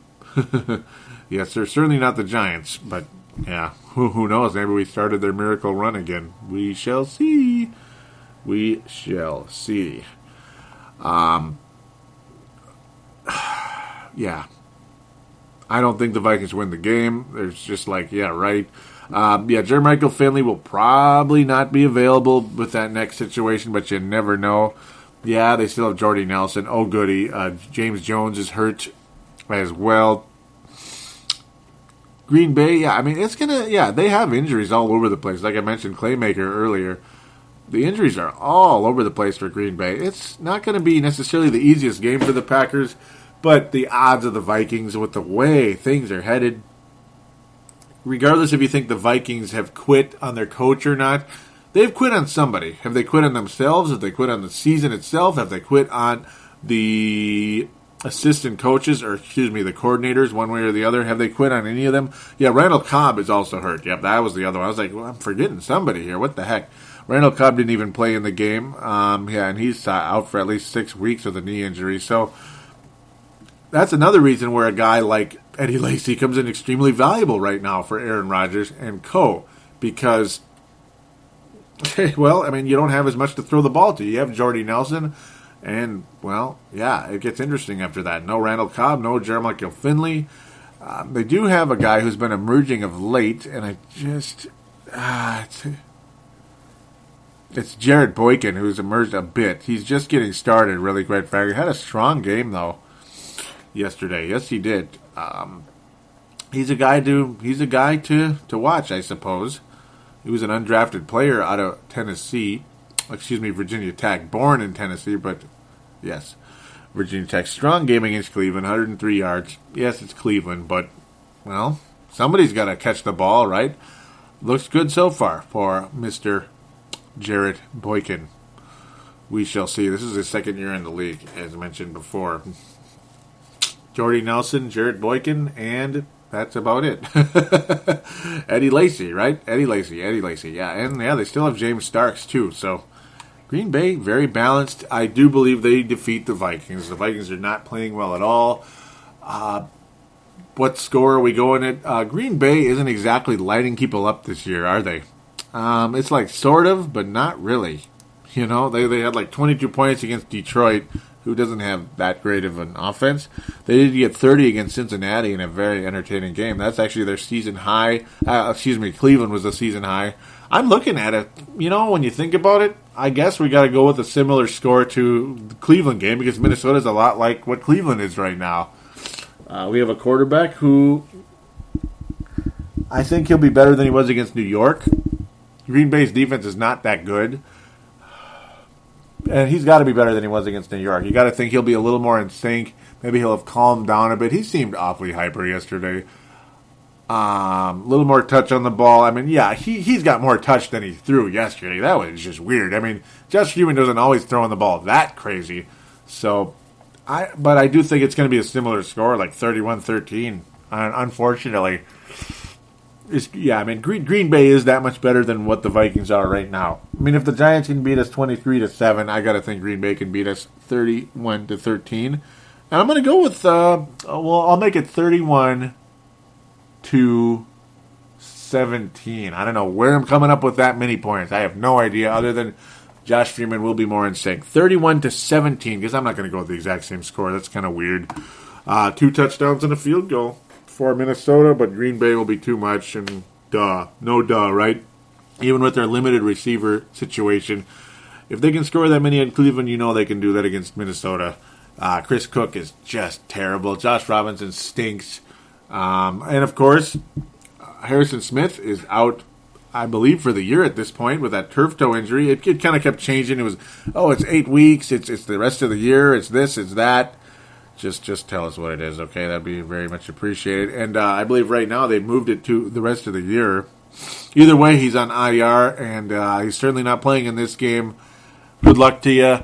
Yes, they're certainly not the Giants, but yeah, who knows? Maybe we started their miracle run again. We shall see. We shall see. Yeah. I don't think the Vikings win the game. There's just like, yeah, right. Jermichael Finley will probably not be available with that next situation, but you never know. Yeah, they still have Jordy Nelson. Oh, goody. James Jones is hurt as well. Green Bay, yeah, I mean, they have injuries all over the place. Like I mentioned Claymaker earlier. The injuries are all over the place for Green Bay. It's not going to be necessarily the easiest game for the Packers, but the odds of the Vikings with the way things are headed, regardless if you think the Vikings have quit on their coach or not, they've quit on somebody. Have they quit on themselves? Have they quit on the season itself? Have they quit on the assistant coaches, or the coordinators, one way or the other? Have they quit on any of them? Yeah, Randall Cobb is also hurt. Yep, that was the other one. I was like, well, I'm forgetting somebody here. What the heck? Randall Cobb didn't even play in the game. And he's out for at least 6 weeks with a knee injury. So that's another reason where a guy like Eddie Lacy comes in extremely valuable right now for Aaron Rodgers and co. Because, well, I mean, you don't have as much to throw the ball to. You have Jordy Nelson. And, well, yeah, it gets interesting after that. No Randall Cobb, no Jermichael Finley. They do have a guy who's been emerging of late, and I just... it's Jared Boykin who's emerged a bit. He's just getting started, really, quite frankly. Had a strong game, though, yesterday. Yes, he did. He's a guy to watch, I suppose. He was an undrafted player out of Virginia Tech, born in Tennessee, but yes, Virginia Tech. Strong game against Cleveland, 103 yards. Yes, it's Cleveland, but, well, somebody's got to catch the ball, right? Looks good so far for Mr. Jared Boykin. We shall see. This is his second year in the league, as mentioned before. Jordy Nelson, Jared Boykin, and that's about it. Eddie Lacy, right? Eddie Lacy, yeah. And, yeah, they still have James Starks, too, so Green Bay, very balanced. I do believe they defeat the Vikings. The Vikings are not playing well at all. What score are we going at? Green Bay isn't exactly lighting people up this year, are they? It's like sort of, but not really. You know, they had like 22 points against Detroit, who doesn't have that great of an offense. They did get 30 against Cincinnati in a very entertaining game. That's actually their season high. Cleveland was the season high. I'm looking at it, you know, when you think about it, I guess we got to go with a similar score to the Cleveland game because Minnesota's a lot like what Cleveland is right now. We have a quarterback who I think he'll be better than he was against New York. Green Bay's defense is not that good. And he's got to be better than he was against New York. You got to think he'll be a little more in sync. Maybe he'll have calmed down a bit. He seemed awfully hyper yesterday. A little more touch on the ball. I mean, yeah, he's got more touch than he threw yesterday. That was just weird. I mean, Josh Freeman doesn't always throw on the ball that crazy. So, but I do think it's going to be a similar score, like 31-13. Unfortunately, I mean, Green Bay is that much better than what the Vikings are right now. I mean, if the Giants can beat us 23-7, I got to think Green Bay can beat us 31-13. And I'm going to go with, I'll make it 31-17. I don't know where I'm coming up with that many points. I have no idea, other than Josh Freeman will be more in sync. 31-17, because I'm not going to go with the exact same score. That's kind of weird. 2 touchdowns and a field goal for Minnesota, but Green Bay will be too much, and right? Even with their limited receiver situation, if they can score that many in Cleveland, you know they can do that against Minnesota. Chris Cook is just terrible. Josh Robinson stinks. And, of course, Harrison Smith is out I believe, for the year at this point with that turf toe injury. It kind of kept changing. It was, it's 8 weeks. It's the rest of the year. It's this, it's that. Just tell us what it is, okay? That'd be very much appreciated. And I believe right now they've moved it to the rest of the year. Either way, he's on IR, and he's certainly not playing in this game. Good luck to you.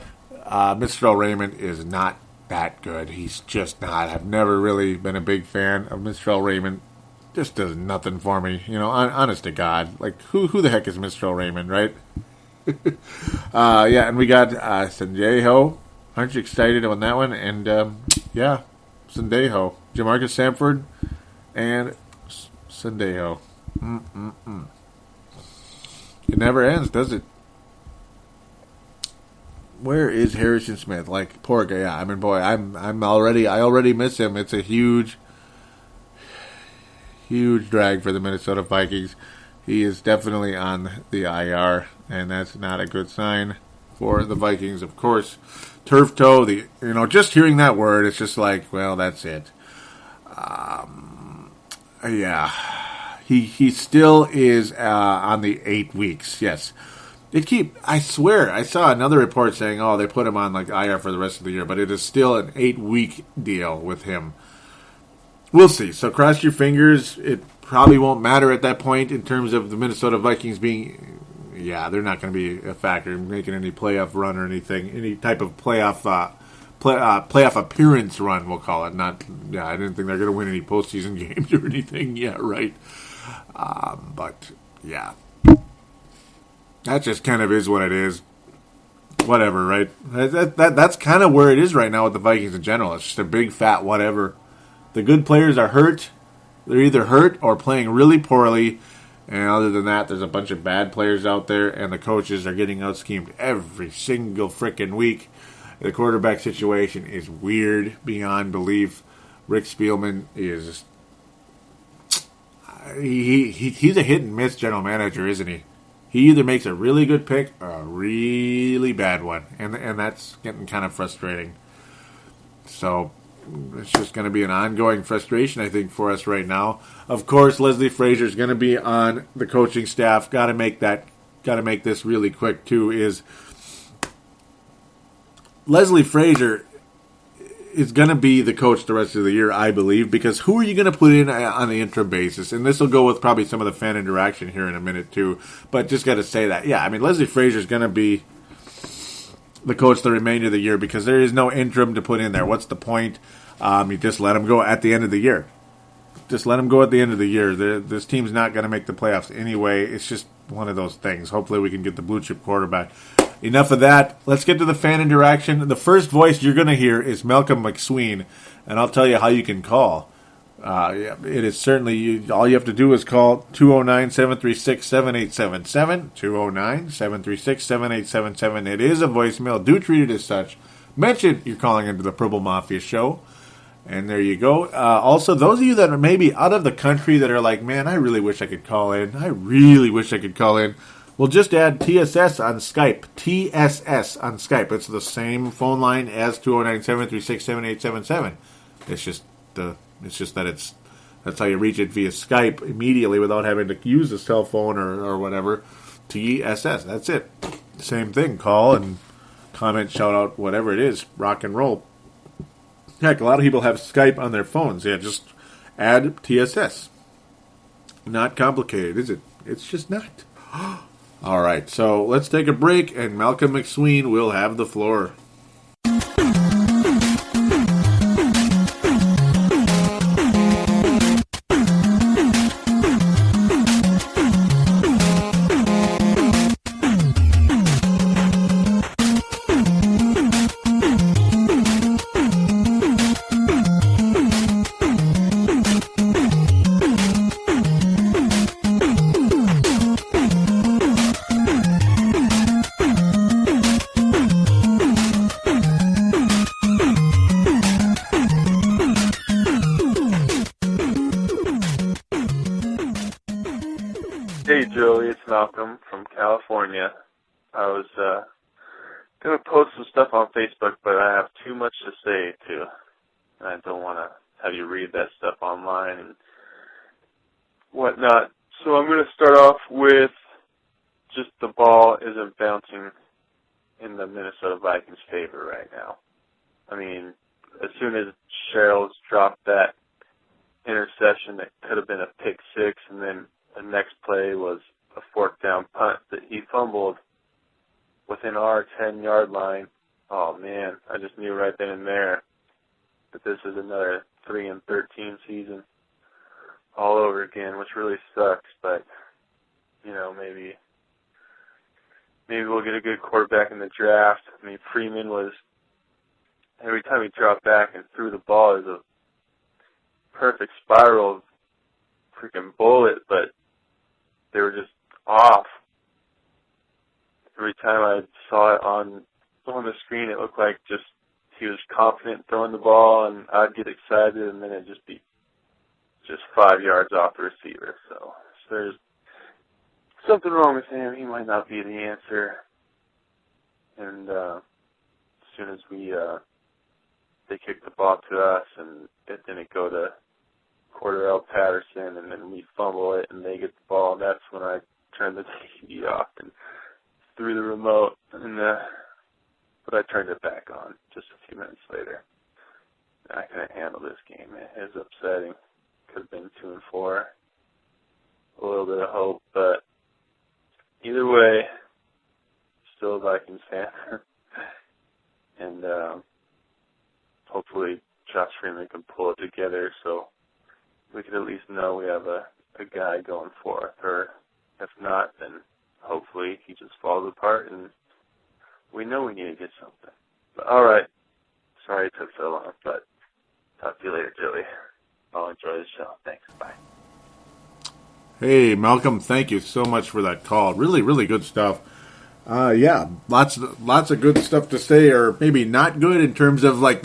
Mr. Raymond is not that good. He's just not. I've never really been a big fan of Mr. Raymond. Just does nothing for me, honest to God. Like, who the heck is Mr. Raymond, right? And we got Sendejo. Aren't you excited on that one? And, Sendejo. Jamarcus Sanford and Sendejo. It never ends, does it? Where is Harrison Smith? Like, poor guy. Yeah, I mean, boy, I already miss him. It's a huge drag for the Minnesota Vikings. He is definitely on the IR, and that's not a good sign for the Vikings, of course. Turf toe, just hearing that word, it's just like, well, that's it. He still is on the 8 weeks, yes. I swear, I saw another report saying, they put him on like IR for the rest of the year, but it is still an 8-week deal with him. We'll see. So cross your fingers. It probably won't matter at that point in terms of the Minnesota Vikings being, they're not going to be a factor in making any playoff run or anything, any type of playoff appearance run, we'll call it. I didn't think they're going to win any postseason games or anything. Yeah, right. That just kind of is what it is. Whatever, right? That's kind of where it is right now with the Vikings in general. It's just a big fat whatever. The good players are hurt. They're either hurt or playing really poorly. And other than that, there's a bunch of bad players out there, and the coaches are getting out-schemed every single freaking week. The quarterback situation is weird beyond belief. Rick Spielman is he's a hit-and-miss general manager, isn't he? He either makes a really good pick or a really bad one, and that's getting kind of frustrating. So it's just going to be an ongoing frustration, I think, for us right now. Of course, Leslie Frazier is going to be on the coaching staff. Got to make this really quick too. Is Leslie Frazier is going to be the coach the rest of the year, I believe, because who are you going to put in on the interim basis? And this will go with probably some of the fan interaction here in a minute too. But just got to say that, Leslie Frazier is going to be the coach the remainder of the year because there is no interim to put in there. What's the point? You just let him go at the end of the year. Just let him go at the end of the year. This team's not going to make the playoffs anyway. It's just one of those things. Hopefully we can get the blue chip quarterback. Enough of that. Let's get to the fan interaction. The first voice you're going to hear is Malcolm McSween, and I'll tell you how you can call. It is certainly, all you have to do is call 209-736-7877, 209-736-7877. It is a voicemail. Do treat it as such. Mention you're calling into the Purple Mafia show, and there you go. Also, those of you that are maybe out of the country that are like, man, I really wish I could call in. Well, just add TSS on Skype. TSS on Skype. It's the same phone line as 209-736-7877. It's just that that's how you reach it via Skype immediately without having to use a cell phone or whatever. TSS. That's it. Same thing. Call and comment, shout out, whatever it is. Rock and roll. Heck, a lot of people have Skype on their phones. Yeah, just add TSS. Not complicated, is it? It's just not. All right, so let's take a break, and Malcolm McSween will have the floor. Hey Joey, it's Malcolm from California. I was going to post some stuff on Facebook, but I have too much to say too. I don't want to have you read that stuff online and whatnot. So I'm going to start off with just the ball isn't bouncing in the Minnesota Vikings' favor right now. I mean, as soon as Sherels dropped that interception that could have been a pick six, and then the next play was a fourth down punt that he fumbled within our 10-yard line. Oh, man, I just knew right then and there that this is another 3-13 season all over again, which really sucks, but, you know, maybe we'll get a good quarterback in the draft. I mean, Freeman was, every time he dropped back and threw the ball, it was a perfect spiral of freaking bullet, but they were just off. Every time I saw it on the screen, it looked like just he was confident throwing the ball, and I'd get excited, and then it'd just be just 5 yards off the receiver. So there's something wrong with him. He might not be the answer. And as soon as they kick the ball to us, and it didn't go to Cordell Patterson, and then we fumble it, and they get the ball, and that's when I turned the TV off and threw the remote, but I turned it back on just a few minutes later. I couldn't handle this game. It was upsetting. Could have been 2-4. A little bit of hope, but either way, still a Vikings fan. And hopefully Josh Freeman can pull it together so we can at least know we have a guy going forth. Or if not, then hopefully he just falls apart and we know we need to get something. But all right. Sorry it took so long, but talk to you later, Joey. I'll enjoy the show. Thanks. Bye. Hey, Malcolm, thank you so much for that call. Really, really good stuff. Yeah, lots of good stuff to say, or maybe not good in terms of like,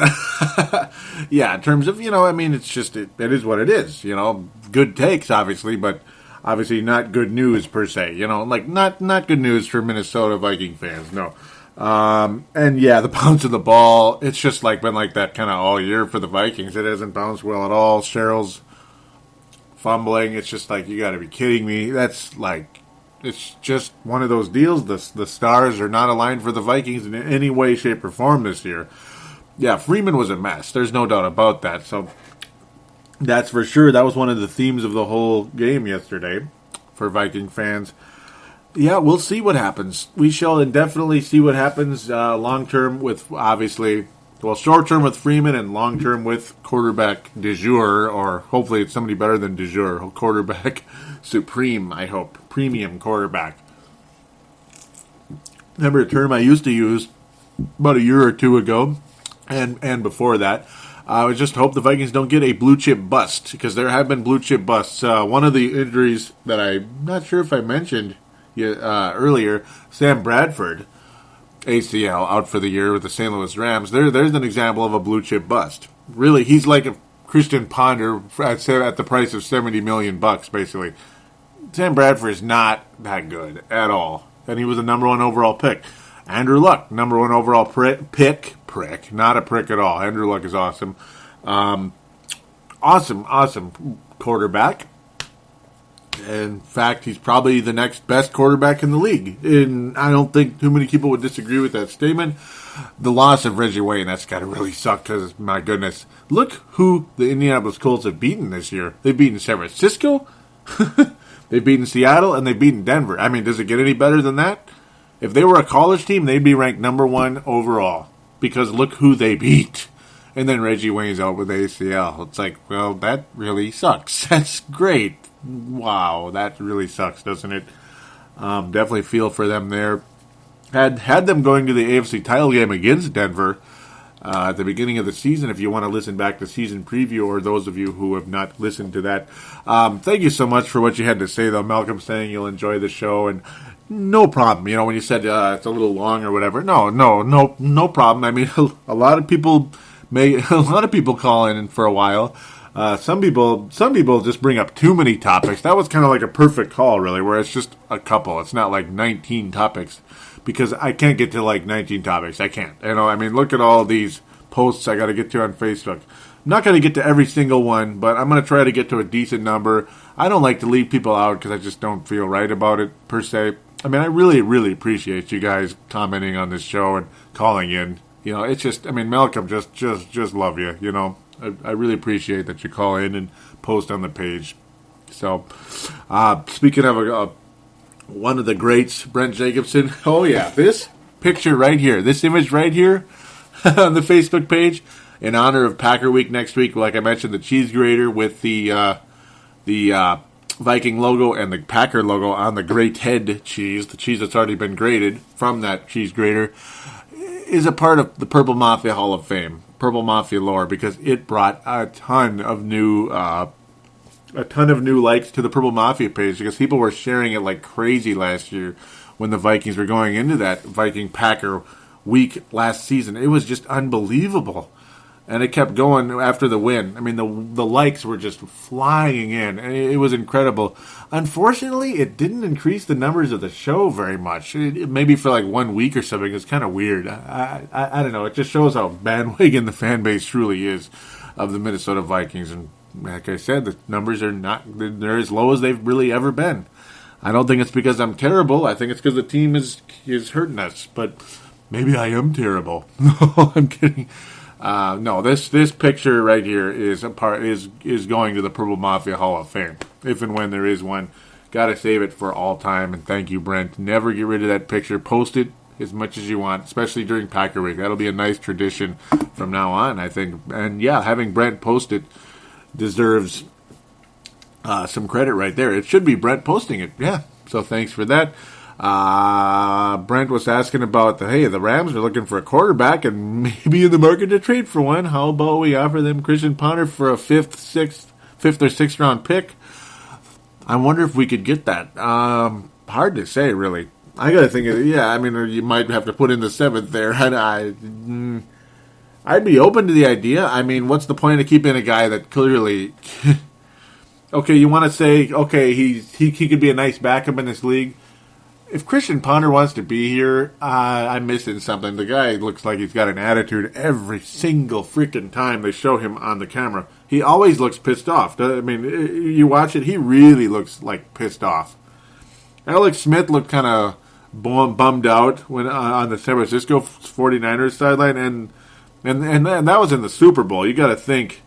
yeah, in terms of, you know, I mean, it's just, it is what it is, you know, good takes, obviously, but obviously not good news per se, you know, like not good news for Minnesota Viking fans, no. And yeah, the bounce of the ball, it's just like been like that kind of all year for the Vikings. It hasn't bounced well at all. Sherels fumbling, it's just like, you got to be kidding me. That's like, it's just one of those deals. The stars are not aligned for the Vikings in any way, shape, or form this year. Yeah, Freeman was a mess. There's no doubt about that. So that's for sure. That was one of the themes of the whole game yesterday for Viking fans. Yeah, we'll see what happens. We shall definitely see what happens long-term with, obviously, well, short-term with Freeman and long-term with quarterback de jour, or hopefully it's somebody better than de jour, quarterback supreme, I hope, premium quarterback. Remember a term I used to use about a year or two ago, and before that. I just hope the Vikings don't get a blue-chip bust, because there have been blue-chip busts. One of the injuries that I'm not sure if I mentioned earlier, Sam Bradford, ACL, out for the year with the St. Louis Rams. There's an example of a blue-chip bust. Really, he's like a Christian Ponder at the price of $70 million, basically. Sam Bradford is not that good at all, and he was a number one overall pick. Andrew Luck, number one overall pick, not a prick at all. Andrew Luck is awesome. Awesome quarterback. In fact, he's probably the next best quarterback in the league. And I don't think too many people would disagree with that statement. The loss of Reggie Wayne, that's got to really suck because, my goodness, look who the Indianapolis Colts have beaten this year. They've beaten San Francisco, they've beaten Seattle, and they've beaten Denver. I mean, does it get any better than that? If they were a college team, they'd be ranked number one overall because look who they beat. And then Reggie Wayne's out with ACL. It's like, well, that really sucks. That's great. Wow, that really sucks, doesn't it? Definitely feel for them there. Had them going to the AFC title game against Denver at the beginning of the season. If you want to listen back to season preview, or those of you who have not listened to that, thank you so much for what you had to say, though. Malcolm saying you'll enjoy the show, and no problem. You know, when you said it's a little long or whatever, no problem. I mean, a lot of people call in for a while. Some people just bring up too many topics. That was kind of like a perfect call, really, where it's just a couple. It's not like 19 topics, because I can't get to like 19 topics. I can't. You know, I mean, look at all these posts I got to get to on Facebook. I'm not going to get to every single one, but I'm going to try to get to a decent number. I don't like to leave people out because I just don't feel right about it, per se. I mean, I really, really appreciate you guys commenting on this show and calling in. It's just, I mean, Malcolm, just love you, I really appreciate that you call in and post on the page. So, speaking of one of the greats, Brent Jacobson, oh yeah, this picture right here, this image right here on the Facebook page, in honor of Packer Week next week, like I mentioned, the cheese grater with the Viking logo and the Packer logo on the Great Head cheese, the cheese that's already been grated from that cheese grater, is a part of the Purple Mafia Hall of Fame, Purple Mafia lore, because it brought a ton of new likes to the Purple Mafia page, because people were sharing it like crazy last year when the Vikings were going into that Viking Packer week last season. It was just unbelievable. And it kept going after the win. I mean, the likes were just flying in, and it was incredible. Unfortunately, it didn't increase the numbers of the show very much. Maybe for like 1 week or something. It's kind of weird. I don't know. It just shows how bandwagon the fan base truly is of the Minnesota Vikings. And like I said, the numbers they're as low as they've really ever been. I don't think it's because I'm terrible. I think it's because the team is hurting us. But maybe I am terrible. No, I'm kidding. No, this picture right here is going to the Purple Mafia Hall of Fame, if and when there is one. Got to save it for all time, and thank you, Brent. Never get rid of that picture. Post it as much as you want, especially during Packer Week. That'll be a nice tradition from now on, I think. And yeah, having Brent post it deserves some credit right there. It should be Brent posting it. Yeah, so thanks for that. Brent was asking about the Rams are looking for a quarterback and maybe in the market to trade for one. How about we offer them Christian Ponder for a fifth or sixth round pick? I wonder if we could get that. Hard to say, really. I gotta think of, I mean, you might have to put in the seventh there. I'd be open to the idea. I mean, what's the point of keeping a guy that clearly okay, you want to say, okay, he could be a nice backup in this league. If Christian Ponder wants to be here, I'm missing something. The guy looks like he's got an attitude every single freaking time they show him on the camera. He always looks pissed off. I mean, you watch it, he really looks like pissed off. Alex Smith looked kind of bummed out when on the San Francisco 49ers sideline, and that was in the Super Bowl. You got to think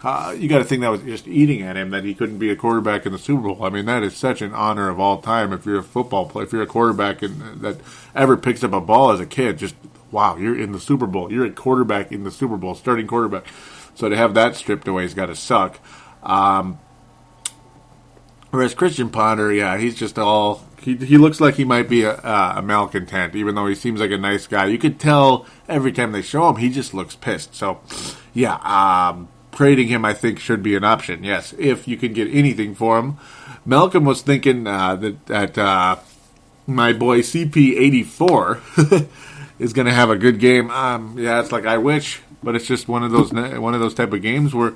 that was just eating at him that he couldn't be a quarterback in the Super Bowl. I mean, that is such an honor of all time. If you're a football player, if you're a quarterback that ever picks up a ball as a kid, just wow, you're in the Super Bowl. You're a quarterback in the Super Bowl, starting quarterback. So to have that stripped away has got to suck. Whereas Christian Ponder, yeah, he's just all he looks like he might be a malcontent, even though he seems like a nice guy. You could tell every time they show him, he just looks pissed. So, yeah. Trading him, I think, should be an option, yes, if you can get anything for him. Malcolm was thinking that my boy CP84 is going to have a good game. Yeah, it's like I wish, but it's just one of those type of games where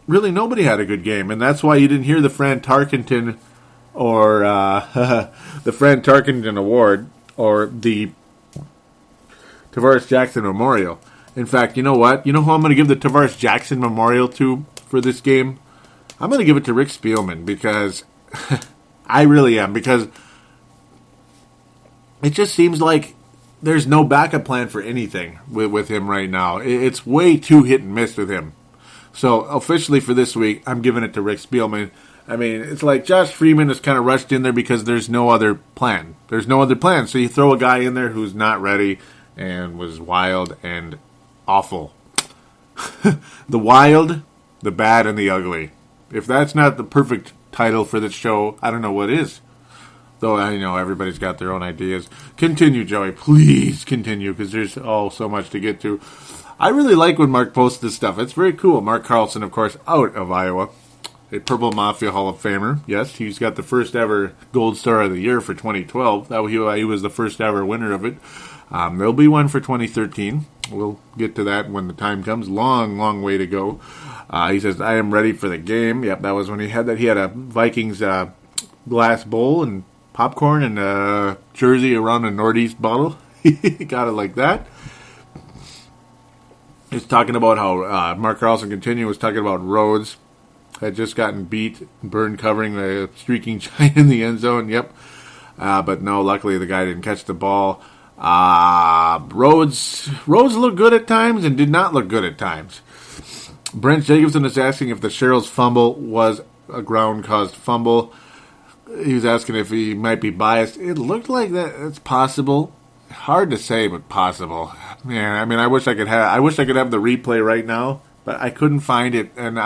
really nobody had a good game, and that's why you didn't hear the Fran Tarketon or the Fran Tarketon Award or the Tavares Jackson Memorial. In fact, you know what? You know who I'm going to give the Tavares Jackson Memorial to for this game? I'm going to give it to Rick Spielman because I really am. Because it just seems like there's no backup plan for anything with him right now. It's way too hit and miss with him. So officially for this week, I'm giving it to Rick Spielman. I mean, it's like Josh Freeman is kind of rushed in there because there's no other plan. There's no other plan. So you throw a guy in there who's not ready and was wild and awful. The wild, the bad, and the ugly. If that's not the perfect title for this show, I don't know what is. Though I know everybody's got their own ideas. Continue, Joey. Please continue, because there's so much to get to. I really like when Mark posts this stuff. It's very cool. Mark Carlson, of course, out of Iowa. A Purple Mafia Hall of Famer. Yes, he's got the first ever Gold Star of the Year for 2012. He was the first ever winner of it. There'll be one for 2013. We'll get to that when the time comes. Long, long way to go. He says, I am ready for the game. Yep, that was when he had that. He had a Vikings glass bowl and popcorn and a jersey around a Northeast bottle. He got it like that. He's talking about how Mark Carlson was talking about roads. had just gotten beat, burned covering the streaking giant in the end zone. Yep. But no, luckily the guy didn't catch the ball. Rhodes looked good at times and did not look good at times. Brent Jacobson is asking if the Sherels fumble was a ground-caused fumble. He was asking if he might be biased. It looked like that. It's possible. Hard to say, but possible. Man, I mean, I wish I could have the replay right now, but I couldn't find it. And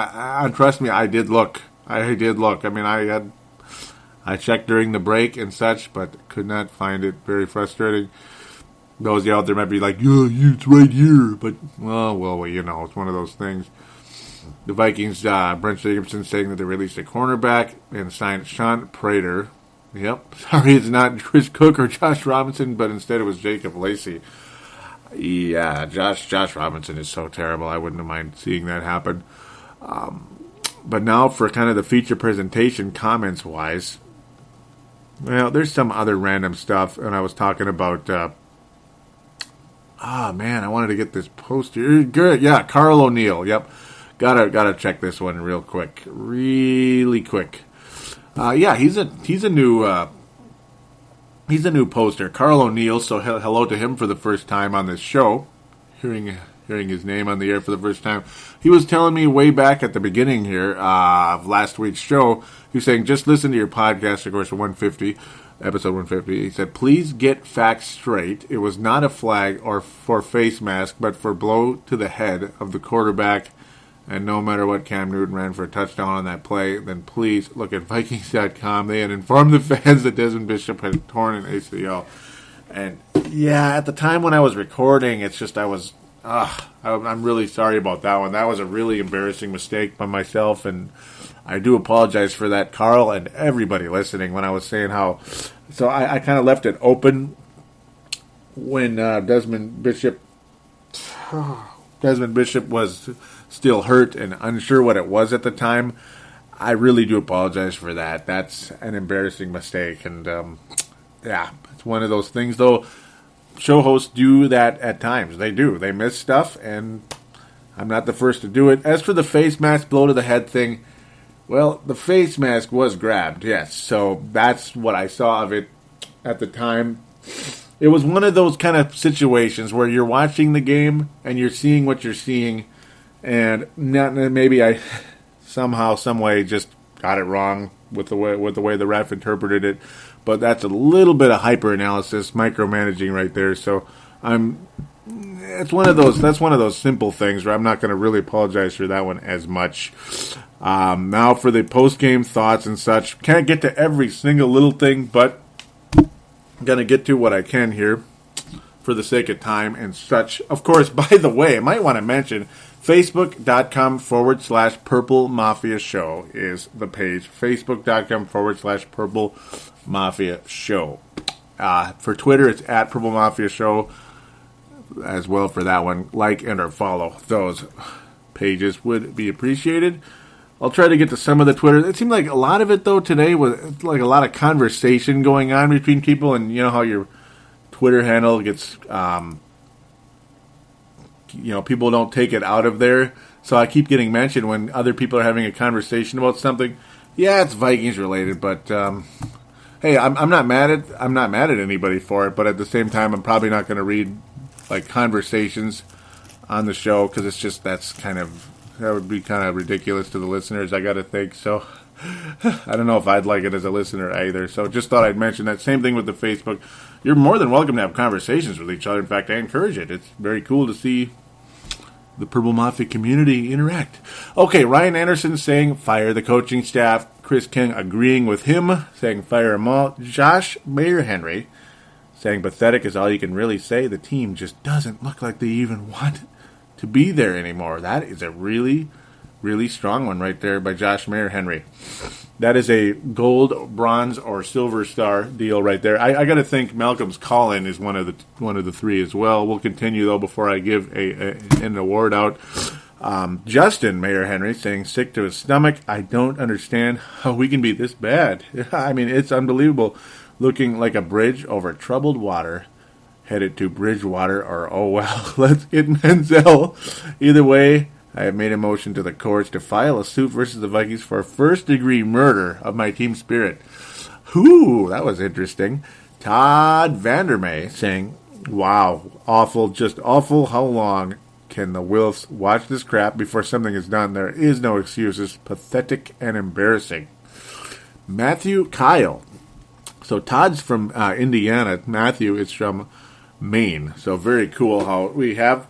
trust me, I did look. I mean, I checked during the break and such, but could not find it. Very frustrating. Those out there might be like, yeah, it's right here. But, well, you know, it's one of those things. The Vikings, Brent Jacobson saying that they released a cornerback and signed Sean Prater. Yep. Sorry, it's not Chris Cook or Josh Robinson, but instead it was Jacob Lacey. Yeah, Josh Robinson is so terrible. I wouldn't have mind seeing that happen. But now for kind of the feature presentation, comments-wise, well, there's some other random stuff, and I was talking about, I wanted to get this poster. Good, yeah, Carl O'Neill, yep. Gotta check this one really quick. Yeah, he's a new poster, Carl O'Neill. So hello to him for the first time on this show, hearing his name on the air for the first time. He was telling me way back at the beginning here of last week's show. He was saying, just listen to your podcast, of course, episode 150. He said, please get facts straight. It was not a flag or for face mask, but for blow to the head of the quarterback. And no matter what, Cam Newton ran for a touchdown on that play, then please look at Vikings.com. They had informed the fans that Desmond Bishop had torn an ACL. And, yeah, at the time when I was recording, it's just I'm really sorry about that one. That was a really embarrassing mistake by myself, and I do apologize for that, Carl, and everybody listening when I was saying how... So I kind of left it open when Desmond Bishop was still hurt and unsure what it was at the time. I really do apologize for that. That's an embarrassing mistake. And, it's one of those things, though. Show hosts do that at times. They do. They miss stuff, and I'm not the first to do it. As for the face mask blow to the head thing, well, the face mask was grabbed, yes. So that's what I saw of it at the time. It was one of those kind of situations where you're watching the game and you're seeing what you're seeing, and maybe I somehow, some way, just got it wrong with the way the ref interpreted it. But that's a little bit of hyper analysis, micromanaging right there. So that's one of those simple things where I'm not going to really apologize for that one as much. Now for the post game thoughts and such. Can't get to every single little thing, but I'm going to get to what I can here for the sake of time and such. Of course, by the way, I might want to mention Facebook.com/Purple Mafia Show is the page. Facebook.com/Purple Mafia Show. For Twitter, it's at Purple Mafia Show as well for that one. Like and or follow those pages would be appreciated. I'll try to get to some of the Twitter. It seemed like a lot of it, though, today was like a lot of conversation going on between people, and you know how your Twitter handle gets... people don't take it out of there. So I keep getting mentioned when other people are having a conversation about something. Yeah, it's Vikings related, but hey, I'm not mad at anybody for it. But at the same time, I'm probably not going to read like conversations on the show because it's just that would be kind of ridiculous to the listeners, I got to think. So I don't know if I'd like it as a listener either. So just thought I'd mention that. Same thing with the Facebook. You're more than welcome to have conversations with each other. In fact, I encourage it. It's very cool to see the Purple Mafia community interact. Okay, Ryan Anderson saying fire the coaching staff. Chris King agreeing with him, saying fire them all. Josh Mayer Henry saying pathetic is all you can really say. The team just doesn't look like they even want to be there anymore. That is a really, really strong one right there by Josh Mayer Henry. That is a gold, bronze, or silver star deal right there. I got to think Malcolm's call-in is one of the three as well. We'll continue though before I give an award out. Justin Mayer Henry saying sick to his stomach. I don't understand how we can be this bad. I mean, it's unbelievable. Looking like a bridge over troubled water, headed to Bridgewater or oh well. Let's get Menzel. Either way, I have made a motion to the courts to file a suit versus the Vikings for first-degree murder of my team spirit. Whew, that was interesting. Todd Vandermeer saying, wow, awful, just awful. How long can the Wilfs watch this crap before something is done? There is no excuses. Pathetic and embarrassing. Matthew Kyle. So Todd's from Indiana. Matthew is from Maine. So very cool how we have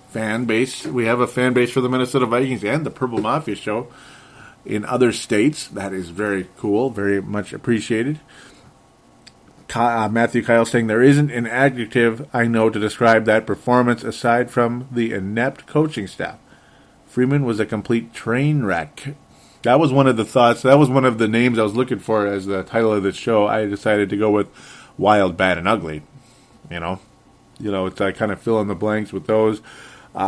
fan base. We have a fan base for the Minnesota Vikings and the Purple Mafia show in other states. That is very cool. Very much appreciated. Matthew Kyle saying there isn't an adjective I know to describe that performance aside from the inept coaching staff. Freeman was a complete train wreck. That was one of the thoughts. That was one of the names I was looking for as the title of this show. I decided to go with Wild, Bad, and Ugly. You know, it's I kind of fill in the blanks with those.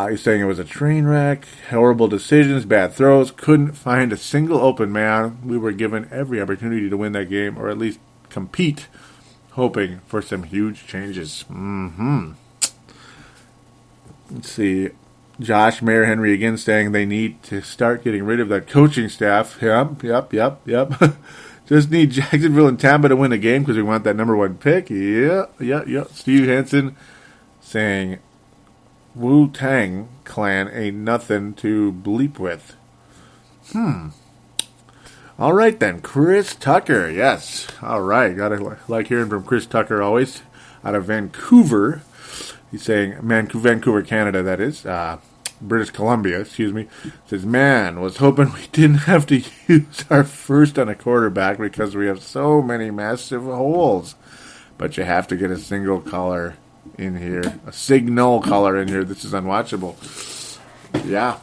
He's saying it was a train wreck, horrible decisions, bad throws, couldn't find a single open man. We were given every opportunity to win that game, or at least compete, hoping for some huge changes. Let's see. Josh Mayer Henry again saying they need to start getting rid of that coaching staff. Yep. Just need Jacksonville and Tampa to win a game because we want that number 1 pick. Yeah. Steve Hansen saying Wu-Tang Clan ain't nothing to bleep with. All right then, Chris Tucker. Yes. All right. Gotta like hearing from Chris Tucker always out of Vancouver. He's saying Vancouver, Canada, that is. British Columbia, excuse me. Says, man, was hoping we didn't have to use our first on a quarterback because we have so many massive holes. But you have to get a single color in here. A signal color in here. This is unwatchable. Yeah.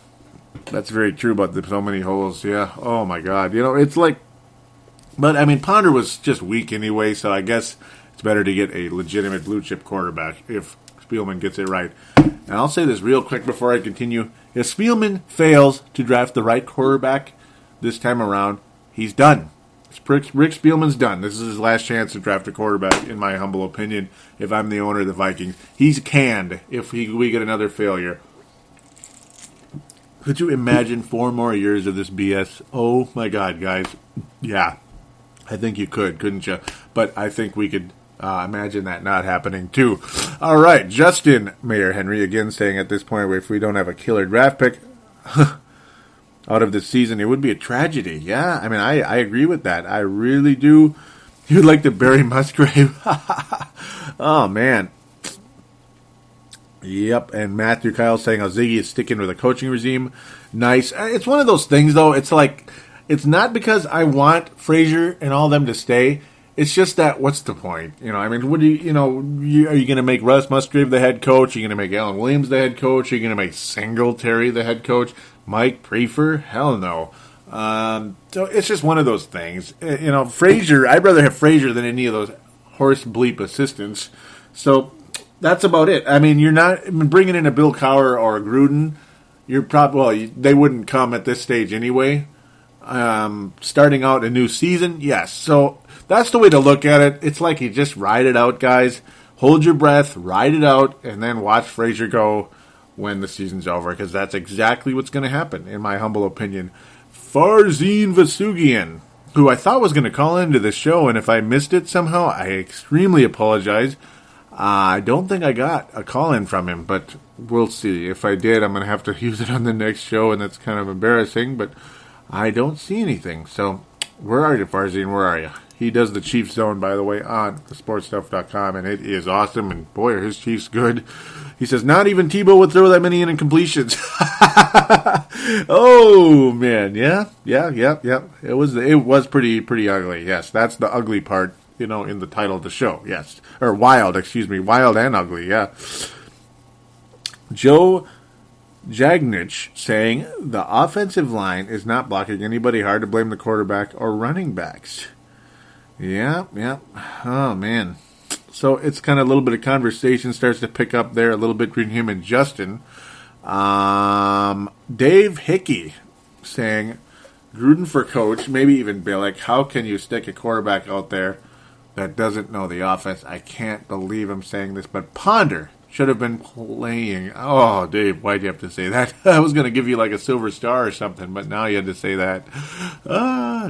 That's very true about so many holes. Yeah. Oh, my God. It's like... But, I mean, Ponder was just weak anyway, so I guess it's better to get a legitimate blue-chip quarterback if Spielman gets it right. And I'll say this real quick before I continue. If Spielman fails to draft the right quarterback this time around, he's done. Rick Spielman's done. This is his last chance to draft a quarterback, in my humble opinion, if I'm the owner of the Vikings. He's canned if we get another failure. Could you imagine 4 more years of this BS? Oh, my God, guys. Yeah, I think you could, couldn't you? But I think we could imagine that not happening, too. All right, Justin Mayer Henry, again saying at this point, if we don't have a killer draft pick out of this season, it would be a tragedy. Yeah, I mean, I agree with that. I really do. You'd like to bury Musgrave. Oh, man. Yep, and Matthew Kyle saying how Ziggy is sticking with the coaching regime. Nice. It's one of those things, though. It's like, it's not because I want Frazier and all them to stay. It's just that, what's the point? I mean, what do are you going to make Russ Musgrave the head coach? Are you going to make Alan Williams the head coach? Are you going to make Singletary the head coach? Mike Prefer? Hell no. So it's just one of those things. Frazier, I'd rather have Frazier than any of those horse bleep assistants. So that's about it. I mean, you're not bringing in a Bill Cowher or a Gruden. You're probably, they wouldn't come at this stage anyway. Starting out a new season, yes. So that's the way to look at it. It's like you just ride it out, guys. Hold your breath, ride it out, and then watch Frazier go when the season's over, because that's exactly what's going to happen, in my humble opinion. Farzin Vasugian, who I thought was going to call into the show, and if I missed it somehow, I extremely apologize. I don't think I got a call-in from him, but we'll see. If I did, I'm going to have to use it on the next show, and that's kind of embarrassing, but I don't see anything. So, where are you, Farzin? Where are you? He does the Chiefs Zone, by the way, on thesportstuff.com, and it is awesome, and boy, are his Chiefs good. He says, not even Tebow would throw that many incompletions. Oh, man, yeah. It was pretty ugly, yes. That's the ugly part, in the title of the show, yes. Or wild and ugly, yeah. Joe Jagnich saying, the offensive line is not blocking anybody hard, to blame the quarterback or running backs. Yeah. Oh, man. So it's kind of a little bit of conversation starts to pick up there a little bit between him and Justin. Dave Hickey saying, Gruden for coach, maybe even Billick. How can you stick a quarterback out there that doesn't know the offense? I can't believe I'm saying this, but Ponder should have been playing. Oh, Dave, why'd you have to say that? I was going to give you like a silver star or something, but now you had to say that.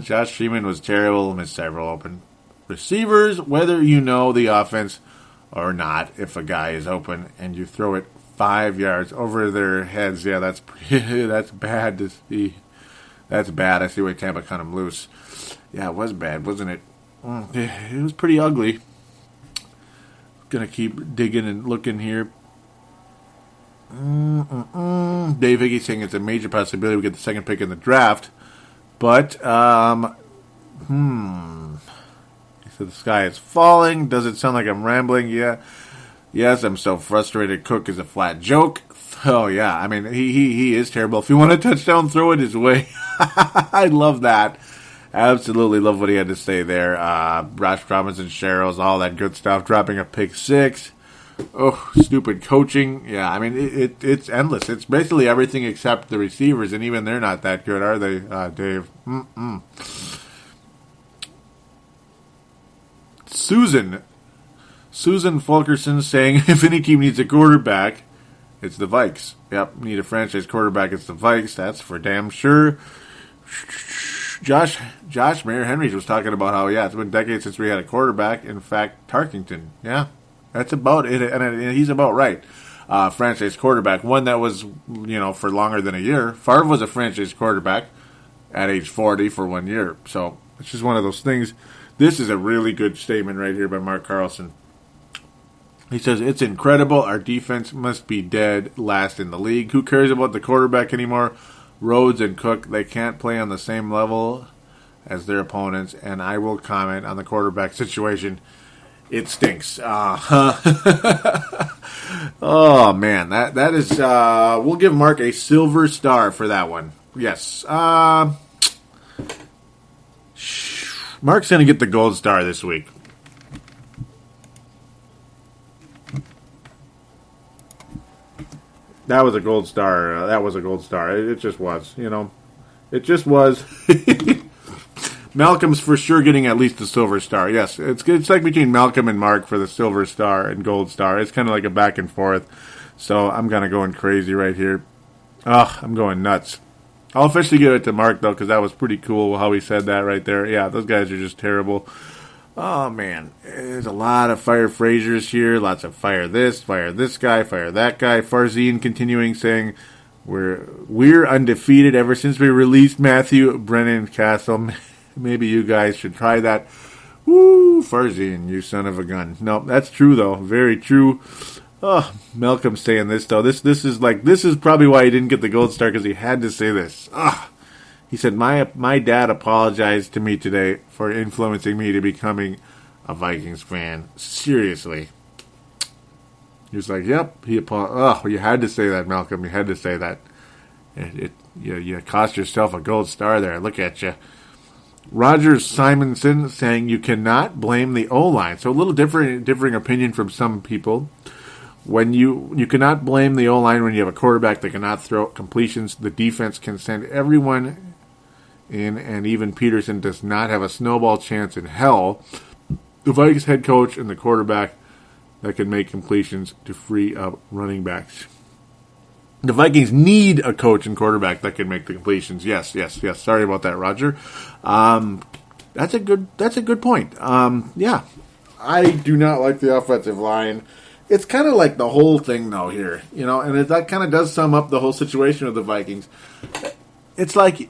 Josh Freeman was terrible, missed several open receivers. Whether you know the offense or not, if a guy is open and you throw it 5 yards over their heads, yeah, that's bad to see. That's bad. I see why Tampa cut him loose. Yeah, it was bad, wasn't it? It was pretty ugly. Gonna keep digging and looking here. Dave Hickey saying it's a major possibility we get the second pick in the draft, but he said the sky is falling. Does it sound like I'm rambling? Yeah. Yes, I'm so frustrated. Cook is a flat joke. Oh yeah, I mean he is terrible. If you want a touchdown, throw it his way. I love that. Absolutely love what he had to say there. Josh Robinson, Sherels, all that good stuff. Dropping a pick 6. Oh, stupid coaching. Yeah, I mean, it's endless. It's basically everything except the receivers, and even they're not that good, are they, Dave? Susan Fulkerson saying, if any team needs a quarterback, it's the Vikes. Yep, need a franchise quarterback, it's the Vikes. That's for damn sure. Josh Mayer Henrys was talking about how, it's been decades since we had a quarterback. In fact, Tarketon. Yeah, that's about it. And he's about right. Franchise quarterback. One that was, for longer than a year. Favre was a franchise quarterback at age 40 for 1 year. So it's just one of those things. This is a really good statement right here by Mark Carlson. He says, it's incredible. Our defense must be dead last in the league. Who cares about the quarterback anymore? Rhodes and Cook, they can't play on the same level as their opponents, and I will comment on the quarterback situation. It stinks. Oh, man, that is, we'll give Mark a silver star for that one. Yes. Mark's going to get the gold star this week. That was a gold star. It just was, It just was. Malcolm's for sure getting at least a silver star. Yes, it's like between Malcolm and Mark for the silver star and gold star. It's kind of like a back and forth. So I'm kind of going crazy right here. I'm going nuts. I'll officially give it to Mark, though, because that was pretty cool how he said that right there. Yeah, those guys are just terrible. Oh, man. There's a lot of fire Frasers here. Lots of fire this guy, fire that guy. Farzine continuing saying, we're undefeated ever since we released Matthew Brennan Castle. Maybe you guys should try that. Woo, Farzine, you son of a gun. No, that's true, though. Very true. Oh, Malcolm's saying this, though. This is probably why he didn't get the gold star, because he had to say this. He said, my dad apologized to me today for influencing me to becoming a Vikings fan. Seriously. He was like, yep. You had to say that, Malcolm. You had to say that. You cost yourself a gold star there. Look at you. Roger Simonson saying you cannot blame the O-line. So a little differing opinion from some people. When you cannot blame the O-line when you have a quarterback that cannot throw completions. The defense can send everyone in, and even Peterson does not have a snowball chance in hell. The Vikings head coach and the quarterback that can make completions to free up running backs. The Vikings need a coach and quarterback that can make the completions. Yes. Sorry about that, Roger. That's a good point. Yeah. I do not like the offensive line. It's kind of like the whole thing, though, here. And that kind of does sum up the whole situation with the Vikings. It's like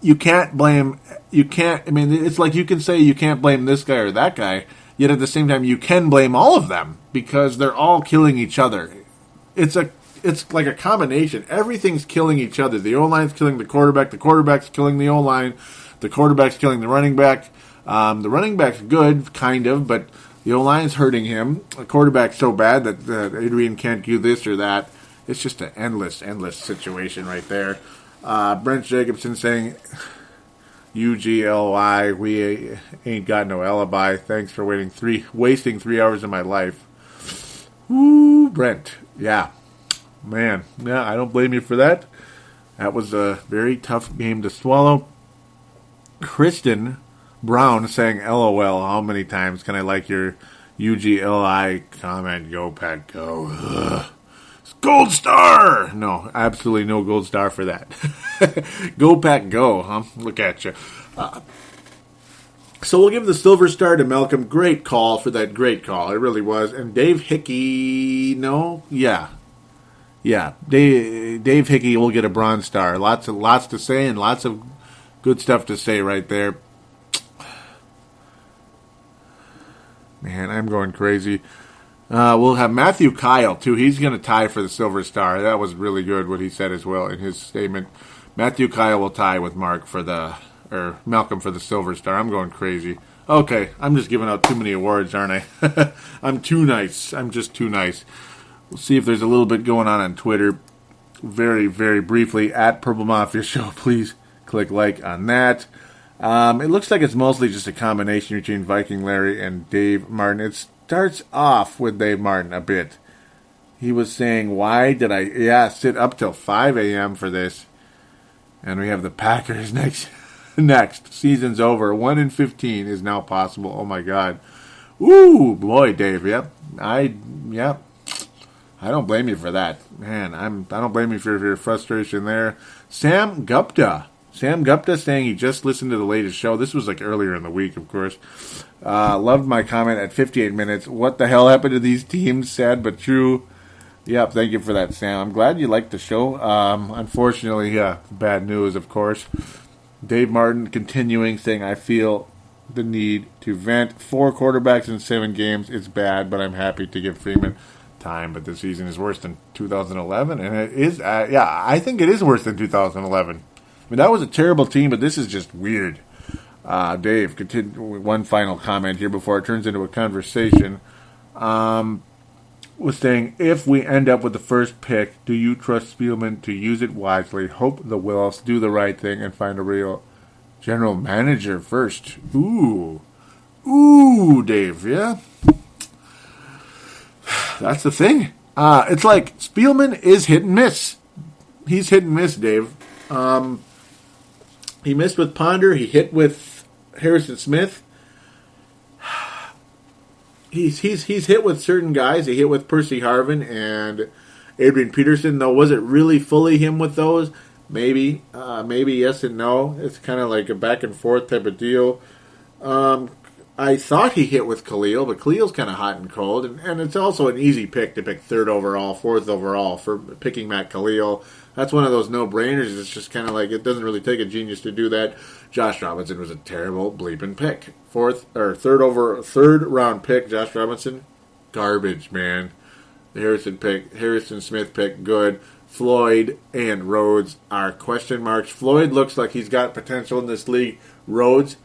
it's like you can say you can't blame this guy or that guy, yet at the same time you can blame all of them because they're all killing each other. It's like a combination. Everything's killing each other. The O-line's killing the quarterback's killing the O-line, the quarterback's killing the running back. The running back's good, kind of, but the O-line's hurting him. The quarterback's so bad that Adrian can't do this or that. It's just an endless situation right there. Brent Jacobson saying, UGLY, we ain't got no alibi. Thanks for wasting 3 hours of my life. Woo, Brent. Yeah. Man. Yeah, I don't blame you for that. That was a very tough game to swallow. Kristen Brown saying, LOL, how many times can I like your UGLI comment, go Pack, go. Ugh. Gold star! No, absolutely no gold star for that. Go Pack, go, huh? Look at you. So we'll give the silver star to Malcolm. Great call for that great call. It really was. And Dave Hickey, no? Yeah. Dave Hickey will get a bronze star. Lots to say and lots of good stuff to say right there. Man, I'm going crazy. We'll have Matthew Kyle, too. He's going to tie for the silver star. That was really good what he said as well in his statement. Matthew Kyle will tie with Malcolm for the silver star. I'm going crazy. Okay, I'm just giving out too many awards, aren't I? I'm too nice. I'm just too nice. We'll see if there's a little bit going on Twitter. Very, very briefly, at Purple Mafia Show. Please click like on that. It looks like it's mostly just a combination between Viking Larry and Dave Martin. It starts off with Dave Martin a bit. He was saying, why did I sit up till 5 a.m. for this? And we have the Packers next. Season's over. 1-15 is now possible. Oh, my God. Ooh, boy, Dave. Yep. I don't blame you for that. Man, I don't blame you for your frustration there. Sam Gupta saying he just listened to the latest show. This was like earlier in the week, of course. Loved my comment at 58 minutes. What the hell happened to these teams? Sad but true. Yep, thank you for that, Sam. I'm glad you liked the show. Unfortunately, bad news, of course. Dave Martin continuing saying, I feel the need to vent. 4 quarterbacks in 7 games. It's bad, but I'm happy to give Freeman time. But this season is worse than 2011. And it is, I think it is worse than 2011. I mean, that was a terrible team, but this is just weird. Dave, one final comment here before it turns into a conversation. Was saying, if we end up with the first pick, do you trust Spielman to use it wisely? Hope the Wills do the right thing and find a real general manager first. Ooh, Dave, yeah? That's the thing. It's like Spielman is hit and miss. He's hit and miss, Dave. He missed with Ponder. He hit with Harrison Smith. He's hit with certain guys. He hit with Percy Harvin and Adrian Peterson. Though, was it really fully him with those? Maybe yes and no. It's kind of like a back and forth type of deal. I thought he hit with Khalil, but Khalil's kind of hot and cold, and it's also an easy pick to pick 3rd overall, 4th overall for picking Matt Khalil. That's one of those no-brainers. It's just kind of like it doesn't really take a genius to do that. Josh Robinson was a terrible bleeping pick. 3rd round pick, Josh Robinson, garbage, man. The Harrison Smith pick, good. Floyd and Rhodes are question marks. Floyd looks like he's got potential in this league. Rhodes,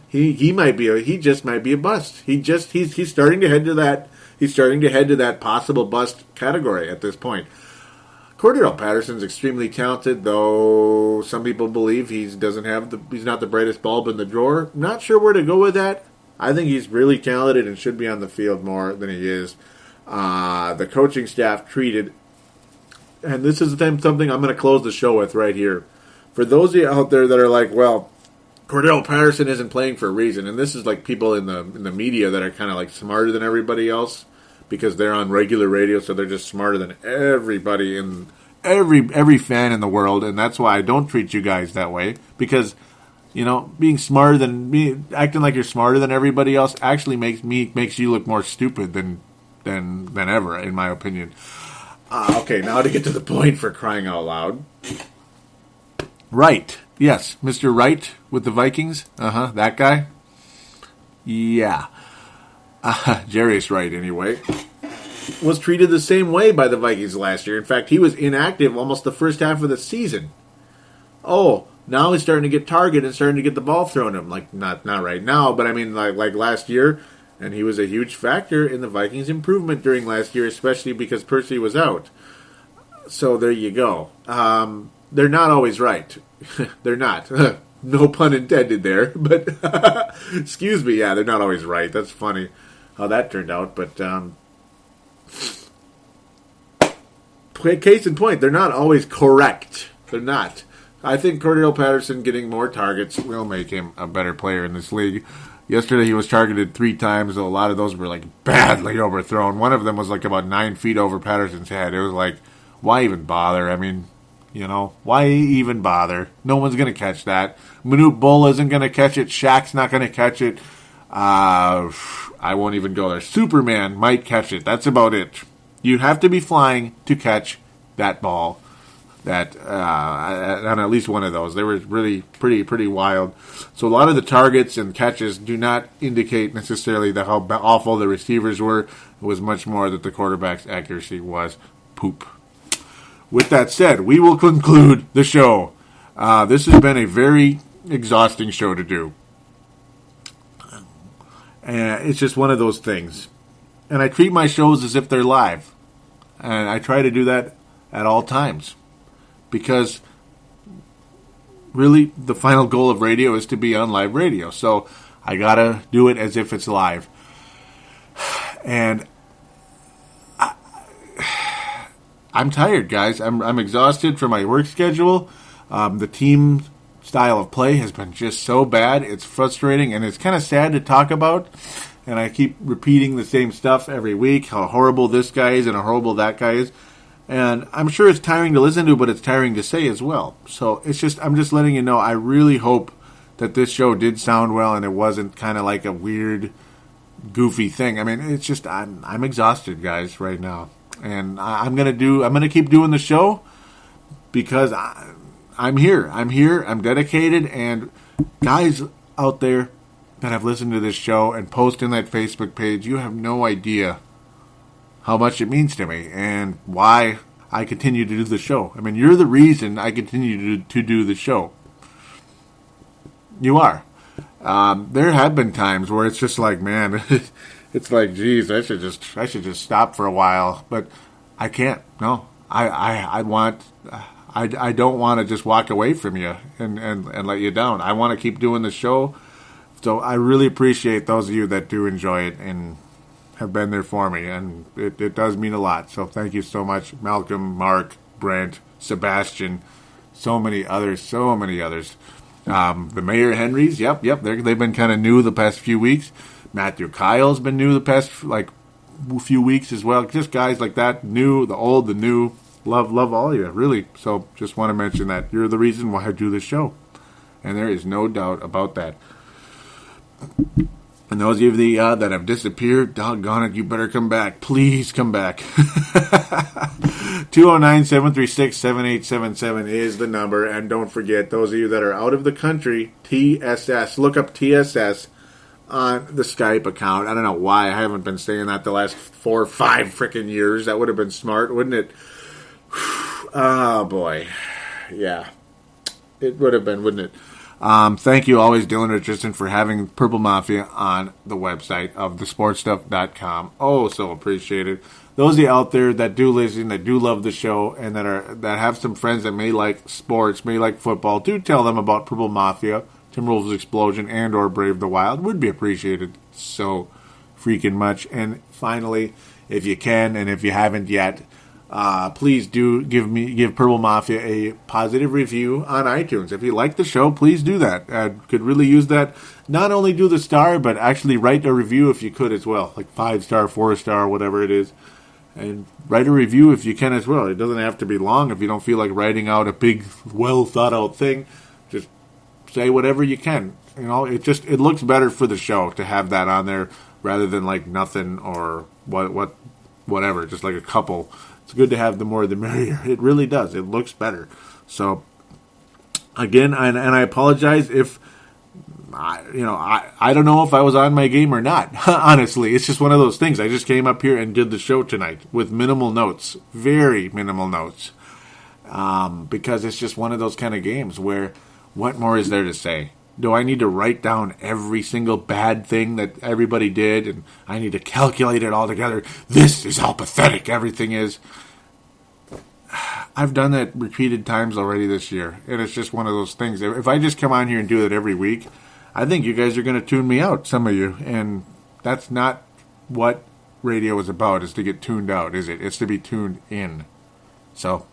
he just might be a bust. He's starting to head to that. He's starting to head to that possible bust category at this point. Cordero Patterson's extremely talented, though some people believe he's not the brightest bulb in the drawer. Not sure where to go with that. I think he's really talented and should be on the field more than he is. The coaching staff treated, and this is something I'm going to close the show with right here. For those of you out there that are like, well, Cordero Patterson isn't playing for a reason, and this is like people in the media that are kind of like smarter than everybody else, because they're on regular radio, so they're just smarter than everybody and every fan in the world, and that's why I don't treat you guys that way, because being smarter than acting like you're smarter than everybody else actually makes you look more stupid than ever, in my opinion. Okay, now to get to the point, for crying out loud. Right, yes, Mr. Wright with the Vikings. That guy. Yeah. Jarius Wright, anyway, was treated the same way by the Vikings last year. In fact, he was inactive almost the first half of the season. Oh, now he's starting to get targeted and starting to get the ball thrown at him. Like, not right now, but I mean, like last year. And he was a huge factor in the Vikings' improvement during last year, especially because Percy was out. So there you go. They're not always right. They're not. No pun intended there. But, excuse me, yeah, they're not always right. That's funny how that turned out, but case in point, they're not always correct. They're not. I think Cordero Patterson getting more targets will make him a better player in this league. Yesterday he was targeted 3 times, though a lot of those were like badly overthrown. One of them was like about 9 feet over Patterson's head. It was like, why even bother? I mean, why even bother? No one's going to catch that. Manute Bull isn't going to catch it. Shaq's not going to catch it. I won't even go there. Superman might catch it. That's about it. You have to be flying to catch that ball. That on at least one of those. They were really pretty wild. So a lot of the targets and catches do not indicate necessarily how awful the receivers were. It was much more that the quarterback's accuracy was poop. With that said, we will conclude the show. This has been a very exhausting show to do. And it's just one of those things. And I treat my shows as if they're live. And I try to do that at all times. Because really the final goal of radio is to be on live radio. So I got to do it as if it's live. And I'm tired, guys. I'm exhausted from my work schedule. The team style of play has been just so bad. It's frustrating, and it's kind of sad to talk about. And I keep repeating the same stuff every week, how horrible this guy is and how horrible that guy is. And I'm sure it's tiring to listen to, but it's tiring to say as well. So I'm just letting you know, I really hope that this show did sound well and it wasn't kind of like a weird, goofy thing. I mean, it's just, I'm exhausted, guys, right now. And I'm going to keep doing the show because I'm here. I'm dedicated. And guys out there that have listened to this show and post in that Facebook page, you have no idea how much it means to me and why I continue to do the show. I mean, you're the reason I continue to do the show. You are. There have been times where it's just like, man, it's like, geez, I should just stop for a while, but I can't. No, I don't want to just walk away from you and let you down. I want to keep doing the show. So I really appreciate those of you that do enjoy it and have been there for me, and it does mean a lot. So thank you so much, Malcolm, Mark, Brent, Sebastian, so many others. The Mayor Henrys, yep, they've been kind of new the past few weeks. Matthew Kyle's been new the past few weeks as well. Just guys like that, new, the old, the new. Love all of you, really. So just want to mention that you're the reason why I do this show, and there is no doubt about that. And those of you that have disappeared, doggone it, you better come back. Please come back. 209-736-7877 is the number. And don't forget, those of you that are out of the country, TSS. Look up TSS on the Skype account. I don't know why I haven't been saying that the last 4 or 5 freaking years. That would have been smart, wouldn't it? Oh, boy. Yeah. It would have been, wouldn't it? Thank you always, Dylan Richardson, for having Purple Mafia on the website of thesportstuff.com. Oh, so appreciated. Those of you out there that do listen, that do love the show, and that have some friends that may like sports, may like football, do tell them about Purple Mafia, Timberwolves Explosion, and or Brave the Wild. Would be appreciated so freaking much. And finally, if you can, and if you haven't yet, please do give Purple Mafia a positive review on iTunes. If you like the show, please do that. Could really use that. Not only do the star, but actually write a review if you could as well, like 5-star, 4-star, whatever it is. And write a review if you can as well. It doesn't have to be long. If you don't feel like writing out a big, well thought out thing, just say whatever you can. You know, it looks better for the show to have that on there rather than like nothing or whatever, just like a couple. It's good to have the more the merrier. It really does. It looks better. So, again, and I apologize if, I don't know if I was on my game or not. Honestly, it's just one of those things. I just came up here and did the show tonight with minimal notes. Very minimal notes. Because it's just one of those kind of games where what more is there to say? Do I need to write down every single bad thing that everybody did, and I need to calculate it all together? This is how pathetic everything is. I've done that repeated times already this year, and it's just one of those things. If I just come on here and do it every week, I think you guys are going to tune me out, some of you, and that's not what radio is about, is to get tuned out, is it? It's to be tuned in. So,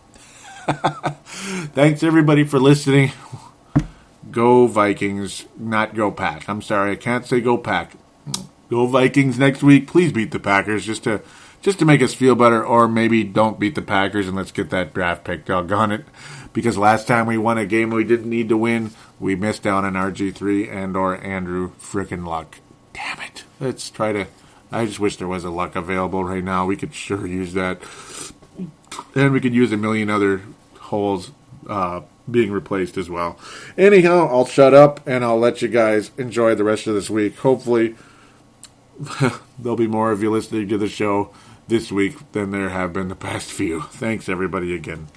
thanks everybody for listening. Go Vikings, not go Pack. I'm sorry, I can't say go Pack. Go Vikings next week. Please beat the Packers just to make us feel better, or maybe don't beat the Packers and let's get that draft pick. Doggone it. Because last time we won a game we didn't need to win, we missed out on RG3 and or Andrew frickin' Luck. Damn it. Let's try to... I just wish there was a Luck available right now. We could sure use that. And we could use a million other holes being replaced as well. Anyhow, I'll shut up and I'll let you guys enjoy the rest of this week. Hopefully, there'll be more of you listening to the show this week than there have been the past few. Thanks, everybody, again.